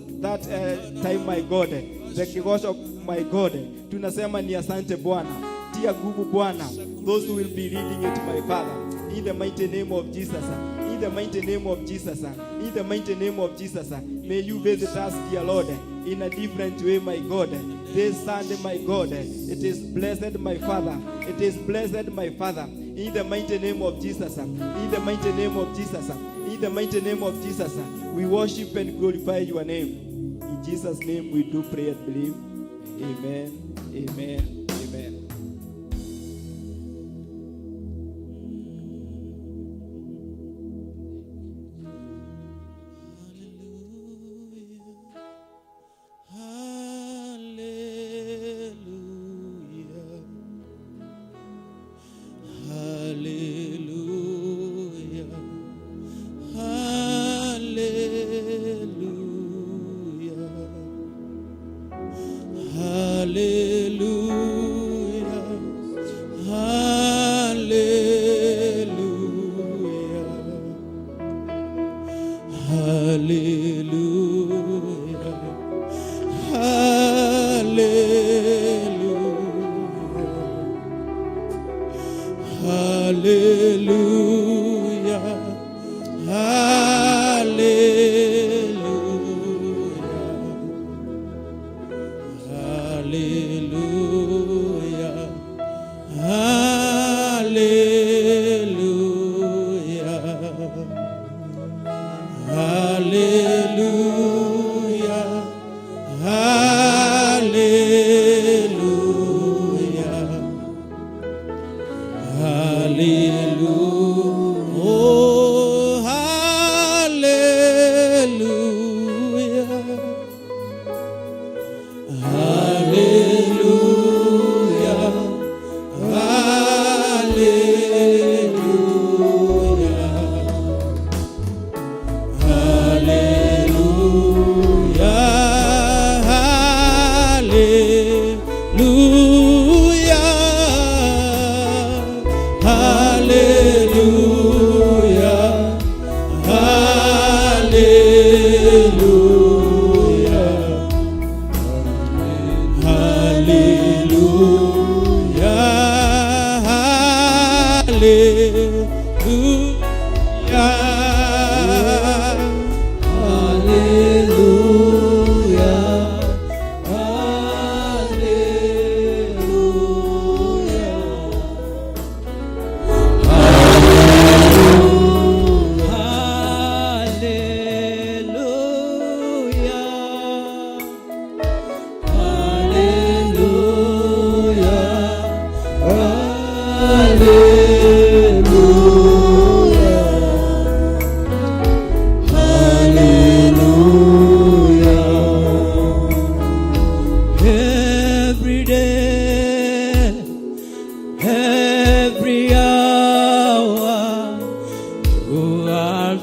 time, my God. The Kigosho, my God. Tunasema ni asante Bwana. Tia nguvu Bwana. Those who will be reading it, my Father. In the mighty name of Jesus. In the mighty name of Jesus. In the mighty name of Jesus. May you visit us, dear Lord, in a different way, my God. This Sunday, my God, it is blessed, my Father. It is blessed, my Father. In the mighty name of Jesus. In the mighty name of Jesus. In the mighty name of Jesus. We worship and glorify your name. In Jesus' name we do pray and believe. Amen. Amen. Amen.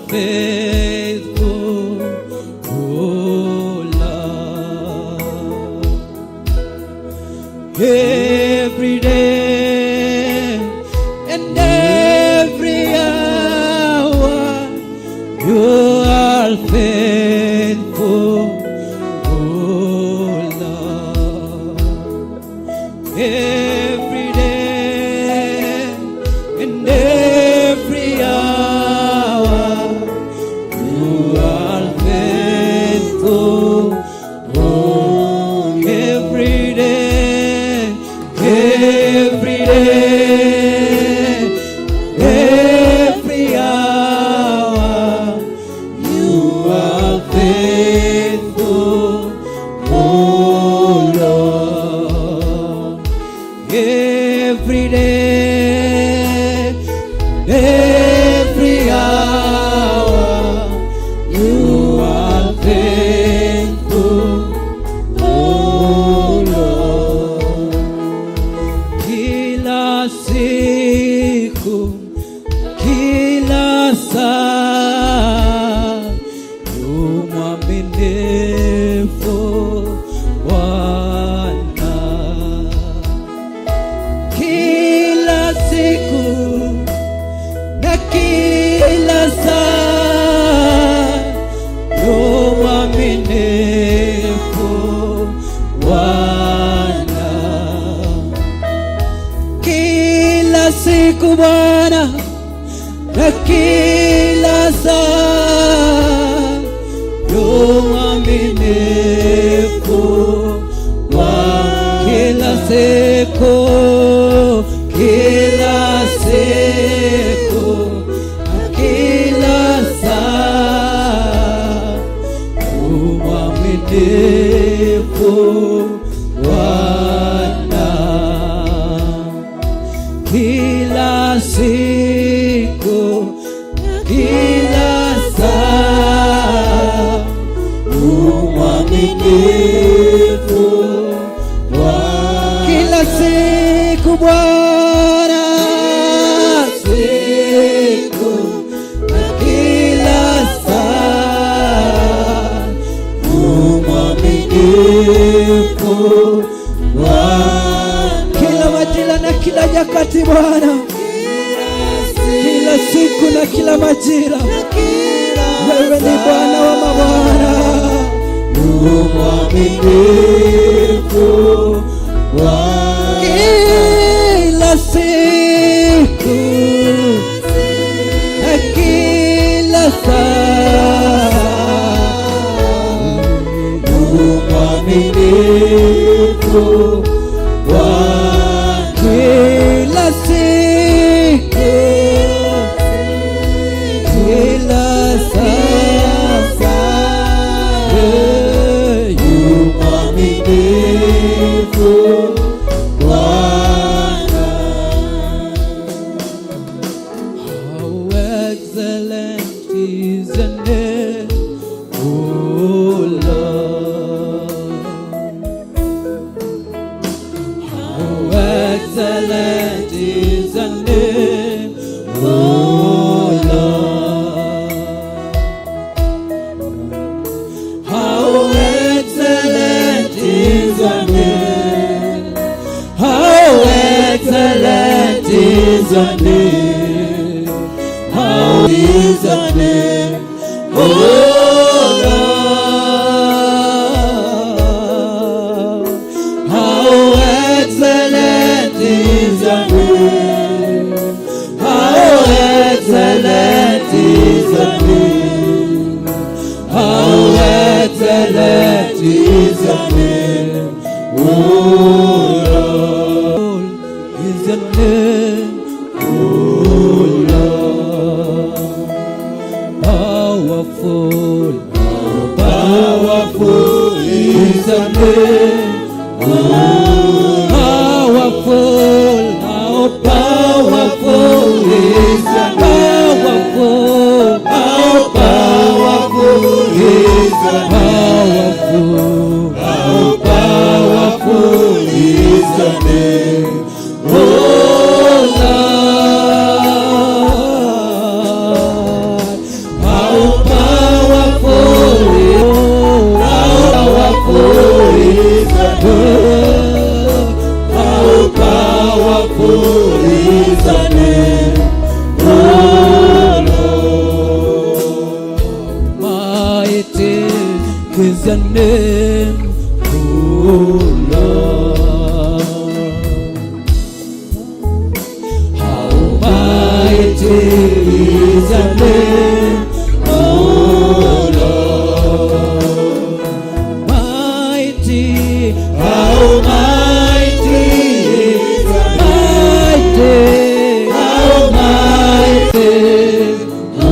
Faithful every day and every hour. You are faithful, oh Lord. Every day and every hour, you are faithful, oh, every day, every day, every hour, you are faithful, oh Lord. Every day, every hour, you are faithful, oh Lord. Kila siku, kila saa, yu mwaminifu Bwana. Kila siku na kila saa, yu mwaminifu Bwana. Kila siku Bwana na kila saa, yu mwaminifu Bwana. Kila siku, kila siku na kila saa, yu mwaminifu Bwana. Kila siku, kila saa, yu mwaminifu Bwana. Kila siku Bwana, siku na kila saa, yu mwaminifu Bwana. Kila majira na kila nyakati Bwana, kila siku na kila majira, wewe ni Bwana wa mabwana, yu mwaminifu Bwana. Kila siku na kila saa, yu mwaminifu Bwana. Kila siku, kila saa, yu mwaminifu Bwana. How excellent is the name, oh Lord. How excellent is the name, oh Lord. How excellent is the name, how excellent is the name, how is the name, oh Lord. How excellent is the name, how excellent is the name, how excellent is the name, oh Lord, is the name, oh Lord. Powerful, powerful is the name, oh powerful, how powerful is the powerful, how powerful is the powerful, how powerful is the name, oh Lord. How powerful is the Lord. How mighty is your name, oh Lord. Mighty, how mighty is your name, how mighty, oh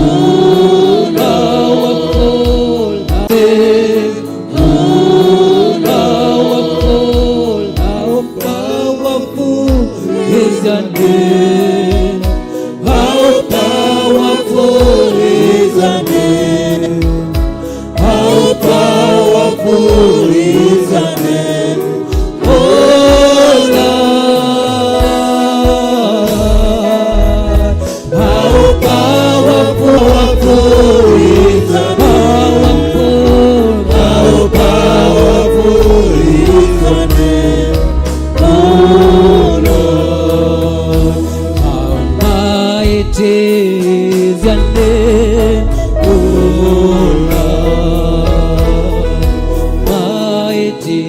powerful, how powerful is your name, how powerful is your name, how powerful is your name, oh Lord, how powerful is your name, how powerful is your name, oh Lord, how mighty is your name, oh Lord, mighty,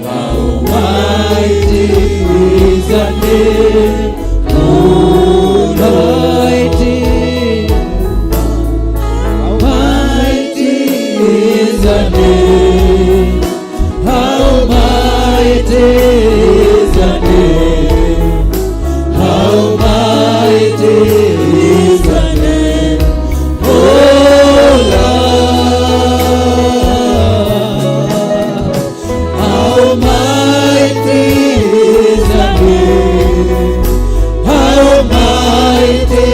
how mighty is your name, oh mighty, how mighty is your name, how mighty is your name, how mighty is your name, oh Lord, how mighty is your name, how mighty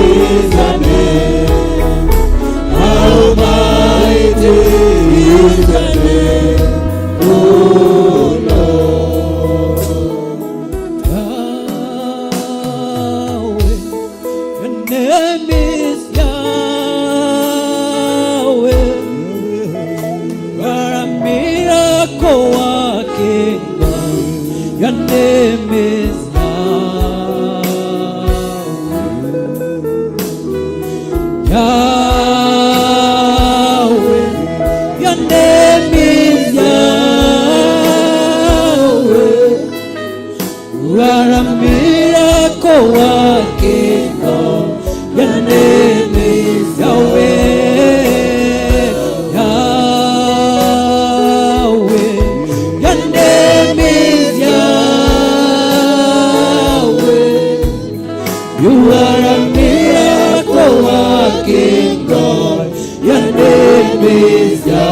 is your name, how mighty is your name, oh Lord. Yahweh, your name is Yahweh. You are a miracle working God. Your name is Yahweh. Yahweh, your name is Yahweh. You are a miracle working God. Your name is Yahweh. Yahweh, your name is Yahweh. You are a miracle working God. Your name is Yahweh.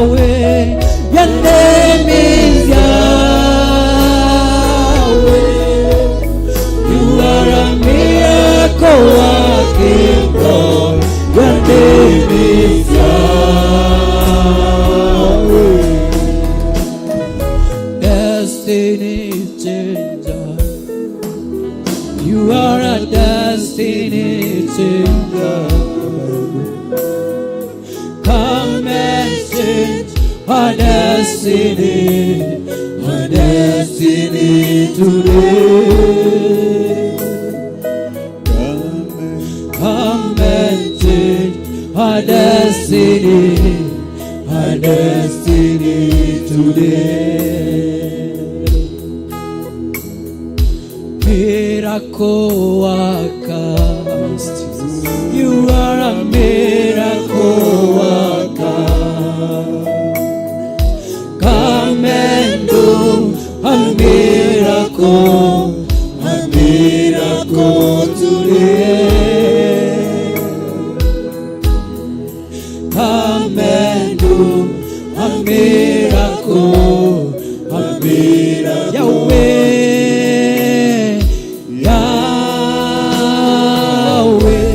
Yahweh, your name is Yahweh. You are a miracle working God. Your name is Yahweh. Destiny changer. You are a destiny changer. Come and change our destiny today. Come and change our destiny today. Miracle worker, you are a miracle worker. Come and do a miracle today. Come and do a miracle, Yahweh. Yahweh,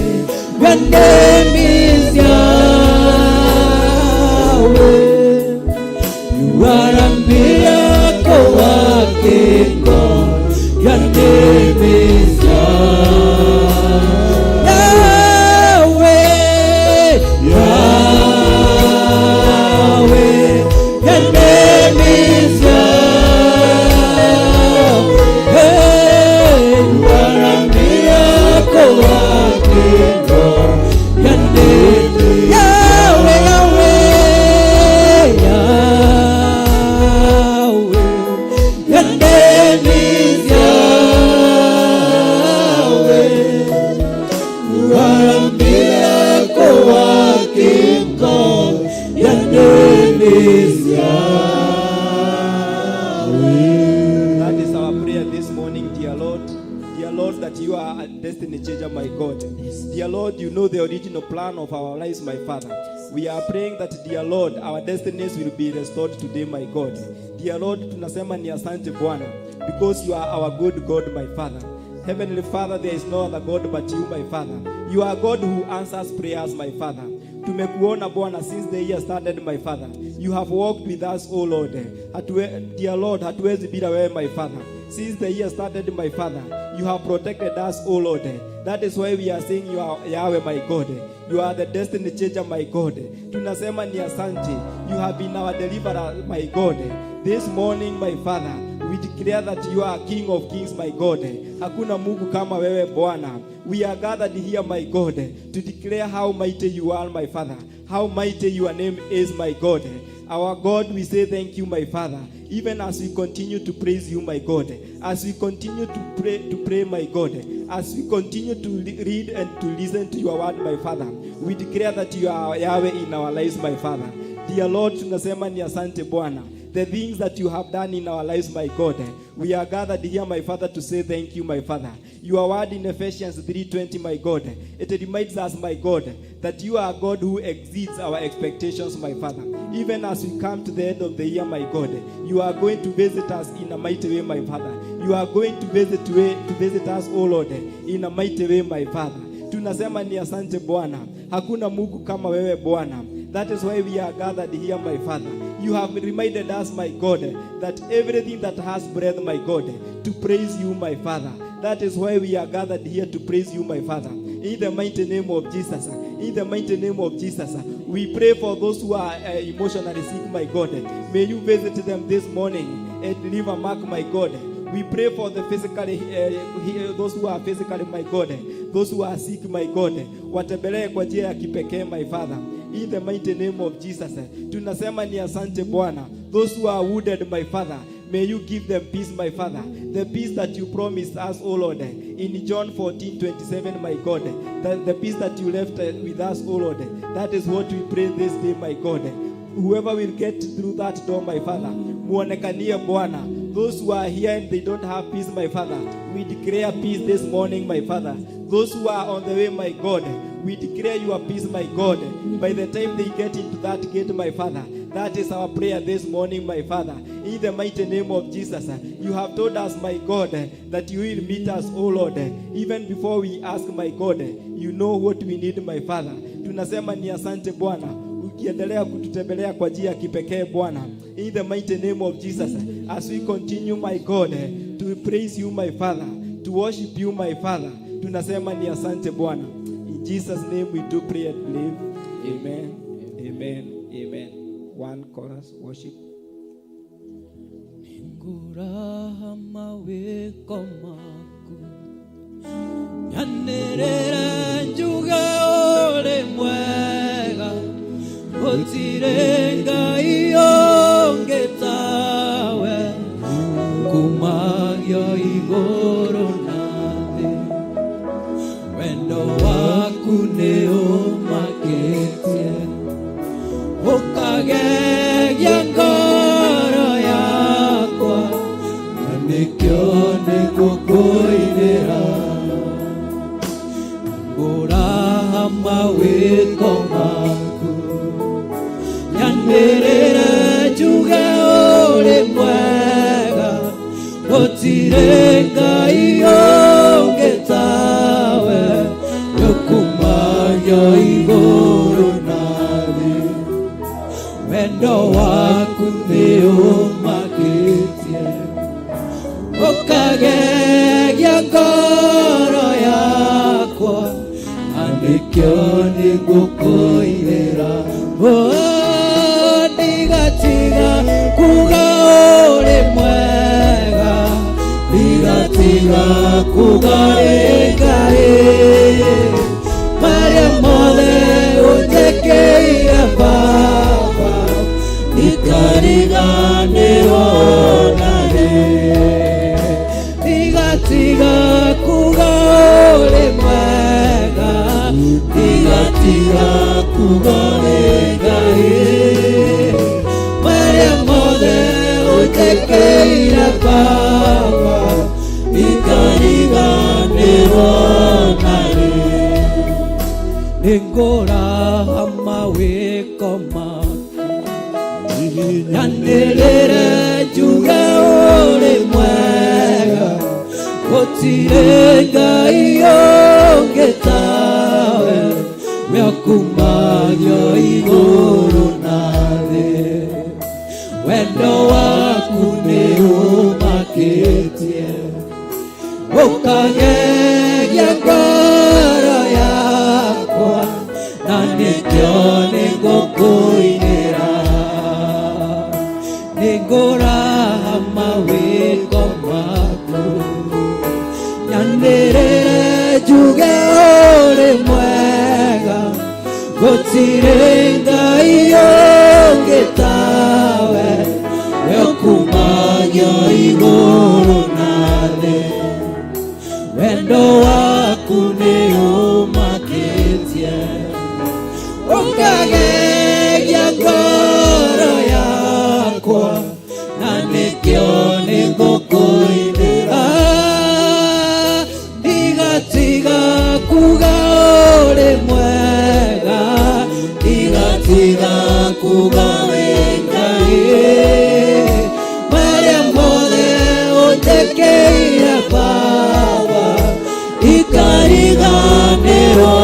your name is Yahweh. You are a miracle working God. Your name is Yahweh. Yahweh, your name is Yahweh. You are a miracle working God. is Yahweh. That is our prayer this morning, dear Lord. Dear Lord, that you are a destiny changer, my God. Dear Lord, you know the original plan of our lives, my Father. We are praying that, dear Lord, our destinies will be restored today, my God. Dear Lord, tunasema ni asante Bwana, because you are our good God, my Father. Heavenly Father, there is no other God but you, my Father. You are God who answers prayers, my Father. Tumekuona Bwana since the year started, my Father. You have walked with us, oh Lord. Dear Lord, hatuwezi bila wewe, my Father. Since the year started, my Father, you have protected us, oh Lord. That is why we are saying you are Yahweh, my God. You are the destiny changer, my God. Tunasema ni asante. You have been our deliverer, my God. This morning, my Father, we declare that you are King of Kings, my God. Hakuna Mungu kama wewe Bwana. We are gathered here, my God, to declare how mighty you are, my Father. How mighty your name is, my God. Our God, we say thank you, my Father. Even as we continue to praise you, my God. As we continue to pray, my God. As we continue to read and to listen to your word, my Father. We declare that you are Yahweh in our lives, my Father. Dear Lord, tunasema ni asante Bwana. The things that you have done in our lives, my God. We are gathered here, my Father, to say thank you, my Father. Your word in Ephesians 3:20, my God. It reminds us, my God, that you are God who exceeds our expectations, my Father. Even as we come to the end of the year, my God, you are going to visit us in a mighty way, my Father. You are going to visit us, oh Lord, in a mighty way, my Father. Tunasema ni asante Bwana. Hakuna Mungu kama wewe Bwana. That is why we are gathered here, my Father. You have reminded us, my God, that everything that has breath, my God, to praise you, my Father. That is why we are gathered here to praise you, my Father. In the mighty name of Jesus. In the mighty name of Jesus. We pray for those who are emotionally sick, my God. May you visit them this morning and leave a mark, my God. We pray for the physically, those who are physically, my God. Those who are sick, my God. Watembelee kwa njia ya kipekee, my Father. In the mighty name of Jesus. Tunasema ni asante Bwana. Those who are wounded, my Father. May you give them peace, my Father. The peace that you promised us, O Lord. In John 14:27, my God. The peace that you left with us, O Lord. That is what we pray this day, my God. Whoever will get through that door, my Father. Muonekanie Bwana. Those who are here and they don't have peace, my Father. We declare peace this morning, my Father. Those who are on the way, my God. We declare your peace, my God. By the time they get into that gate, my Father. That is our prayer this morning, my Father. In the mighty name of Jesus. You have told us, my God, that you will meet us, O Lord. Even before we ask, my God, you know what we need, my Father. Tunasema ni asante Bwana. Ukiendelea kututembelea kwa njia ya kipekee Bwana. In the mighty name of Jesus. As we continue, my God, to praise you, my Father. To worship you, my Father. Tunasema ni asante Bwana. In Jesus' name we do pray and believe. Amen. Amen. Amen. One chorus worship. Ninguraha maweko maku Yanerera njuga ole mwega Otirenga iongetawe Kumagyo igoro nade Wendo waku neo maketie Ukagegia ngoro yakwa Nikyo nigukuinira Nguraha mawiko maku Yanirira njuge uri mwega Gutirenga iongetawe Yokumayo iguru nari Wendo waku niumakitie Ukagegia ngoro yakwa Anikyo nigukuinira Ndigatiga kuga uri mwega Ndigatiga kuga uri Ngai Maria mothe utekeire Baba Ikariganirwo Ndigatiga kuga uri mwega Ndigatiga kuga uri Ngai utekeire Baba ikariganĩrwo narĩ nĩngũraha mawĩko maku nyanĩrĩre njuge ũrĩ mwega gũtirĩ Ngai ũngĩ tawe we ũkumagio igũrũ na thĩ wendo waku nĩ ũmakĩtie ũkagegia ngoro yakwa na nĩkĩo nĩngũkũinĩra nĩngũraha mawĩko maku nyanĩrĩre njuge ũrĩ mwega gũtirĩ Ngai ũngĩ tawe we ũkumagio igũrũ na thĩ wendo waku nĩ ũmakĩtie ũkagegia ngoro yakwa na nĩkĩo nĩngũkũinĩra ndigatiga kuga ũrĩ mwega ndigatiga kuga wĩ Ngai marĩa mothe ũndekeire Baba ikariganĩrwo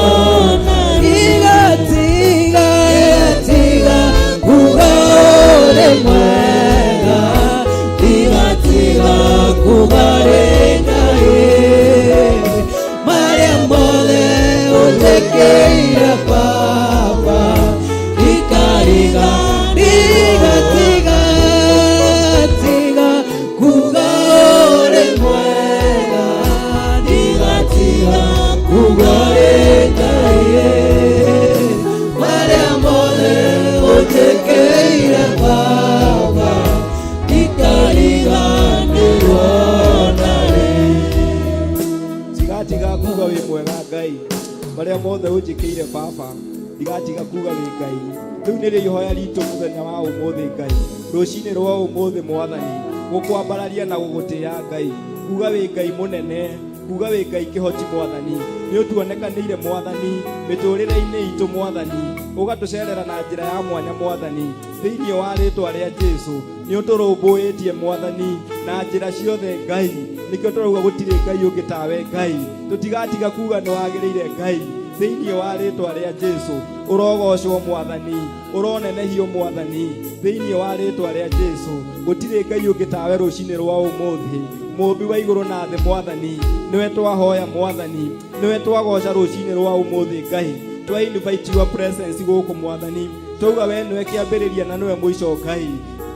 ndigatiga kuga ũrĩ mwega ndigatiga kuga wĩ Ngai marĩa mothe ũndekeire Baba ikariganĩrwo tiga kuga ũrĩ mwega ndigatiga kuga wĩ Ngai marĩa mothe ũndekeire Baba ikariganĩrwo narĩ tigatiga kuga wĩ mwega Ngai marĩa mothe ũnjĩkĩire Baba ndigatiga kuga wĩ Ngai rĩu nĩrĩo ihoya ritũ mũthenya wa ũmũthĩ Ngai rũcinĩ rwa ũmũthĩ Mwathani gũkwambararia na gũgũtĩĩa Ngai kuga wĩ Ngai mũnene kuga wĩ Ngai kĩhoti Mwathani nĩ ũtuonekanĩire Mwathani mĩtũrĩre-inĩ itũ Mwathani ũgatũcerera na njĩra ya mwanya Mwathani thĩinĩ wa rĩtwa rĩa Jesũ nĩ ũtũrũmbũĩtie Mwathani na njĩra ciothe Ngai nĩkĩo tũrauga gũtirĩ Ngai ũngĩ tawe Ngai tũtigatiga kuga nĩ wagĩrĩire Ngai thĩinĩ wa rĩtwa rĩa Jesũ ũrogocwo Mwathani ũronenehio Mwathani thĩinĩ wa rĩtwa rĩa Jesũ gũtirĩ Ngai ũngĩ tawe rũcinĩ rwa ũmũthĩ mũmbi wa igũrũ na thĩ Mwathani nĩwe twahoya Mwathani nĩwe twagoca rũcinĩ rwa ũmũthĩ Ngai twa invite your presence gũkũ Mwathani twauga we nĩwe kĩambĩrĩria na nĩwe mũico Ngai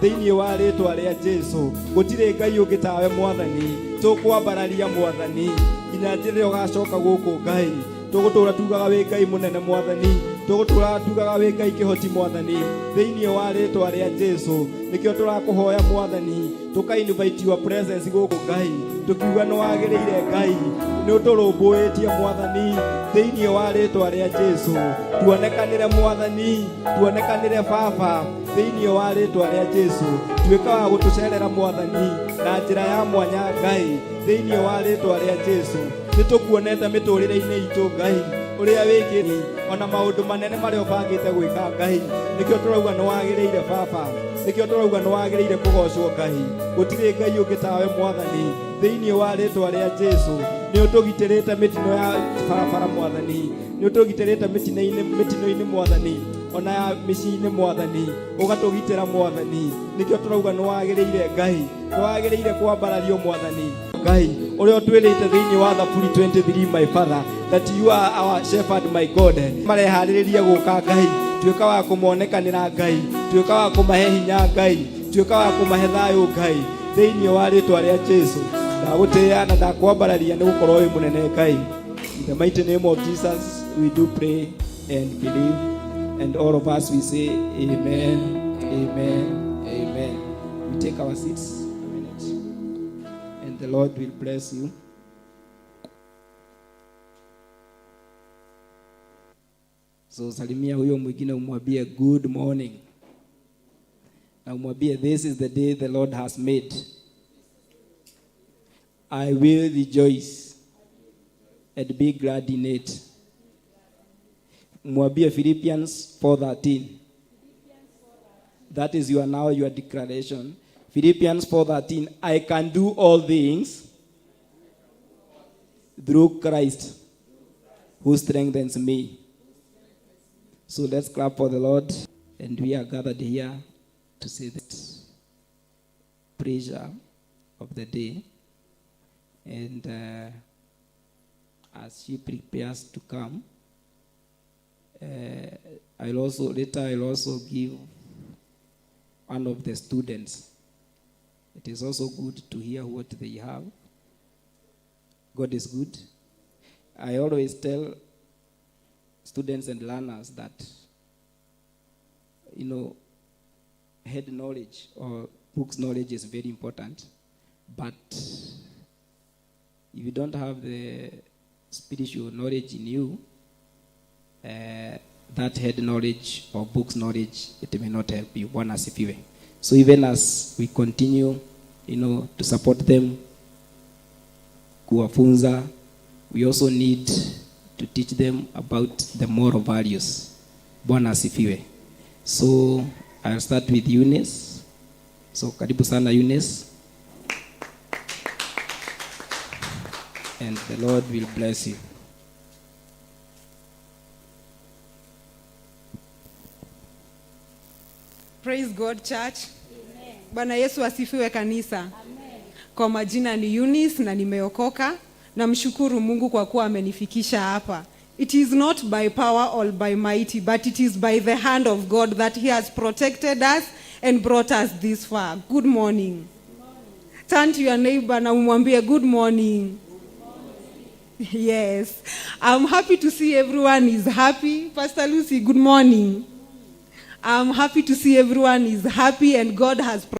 thĩinĩ wa rĩtwa rĩa Jesũ gũtirĩ Ngai ũngĩ tawe Mwathani tũkwambararia Mwathani nginya rĩrĩa ũgacoka gũkũ Ngai tũgũtũra tugaga wĩ Ngai mũnene Mwathani tũgũtũra tugaga wĩ Ngai kĩhoti Mwathani thĩinĩ wa rĩtwa rĩa Jesũ nĩkĩo tũrakũhoya Mwathani tũka invite your presence gũkũ Ngai tũkiuga nĩ wagĩrĩire Ngai nĩ ũtũrũmbũĩtie Mwathani thĩinĩ wa rĩtwa rĩa Jesũ tuonekanĩre Mwathani tuonekanĩre Baba thĩinĩ wa rĩtwa rĩa Jesũ tuĩka wa gũtũcerera Mwathani na njĩra ya mwanya Ngai thĩinĩ wa rĩtwa rĩa Jesũ nĩtũkuonete mĩtũrĩre-inĩ itũ Ngai ũrĩa wĩkĩte ona maũndũ manene marĩa ũbangĩte gwĩka Ngai nĩkĩo tũrauga nĩ wagĩrĩire Baba nĩkĩo tũrauga nĩ wagĩrĩire kũgocwo Ngai gũtirĩ Ngai ũngĩ tawe Mwathani thĩinĩ wa rĩtwa rĩa Jesũ nĩ ũtũgitĩrĩte mĩtino ya barabara Mwathani nĩ ũtũgitĩrĩte mĩtino-inĩ Mwathani ona ya mĩciĩ-inĩ Mwathani ũgatũgitĩra Mwathani nĩkĩo tũrauga nĩ wagĩrĩire Ngai nĩ wagĩrĩire kwambarario Mwathani Ngai ũrĩa ũtwĩrĩte thĩinĩ wa Zaburi 23 my Father that you are our shepherd my God mareharĩrĩria gũka Ngai tuĩka wa kũmonekanĩra Ngai tuĩka wa kũmahe hinya Ngai tuĩka wa kũmahe thayũ Ngai thĩinĩ wa rĩtwa rĩa Jesũ ndagũtĩĩa na ndakwambararia nĩ gũkorwo wĩ mũnene Ngai in the mighty name of Jesus we do pray and believe and all of us we say amen amen amen we take our seats a minute and the Lord will bless you. So salimia huyo mwingine umwambie good morning. Na umwambie, this is the day the Lord has made. I will rejoice and be glad in it. Mwambie Philippians 4:13. That is your declaration. Philippians 4:13. I can do all things through Christ who strengthens me. So let's clap for the Lord. And we are gathered here to say that pressure of the day. And as she prepares to come, I'll also give one of the students. It is also good to hear what they have. God is good. I always tell students and learners that, head knowledge or books knowledge is very important. But if you don't have the spiritual knowledge in you, that head knowledge or books knowledge, it may not help you. Bwana asifiwe. So even as we continue, to support them, kuwafunza, we also need to teach them about the moral values. Bwana asifiwe. So I'll start with Eunice. So karibu sana Eunice. And the Lord will bless you. Praise God, church. Amen. Bwana Yesu asifiwe kanisa. Amen. Kwa majina ni Eunice na nimeokoka. Namshukuru Mungu kwa kuwa amenifikisha hapa. It is not by power or by might, but it is by the hand of God that he has protected us and brought us this far. Good morning. Turn to your neighbor na umwambie good morning. Yes. I'm happy to see everyone is happy. Pastor Lucy, good morning. I'm happy to see everyone is happy and God has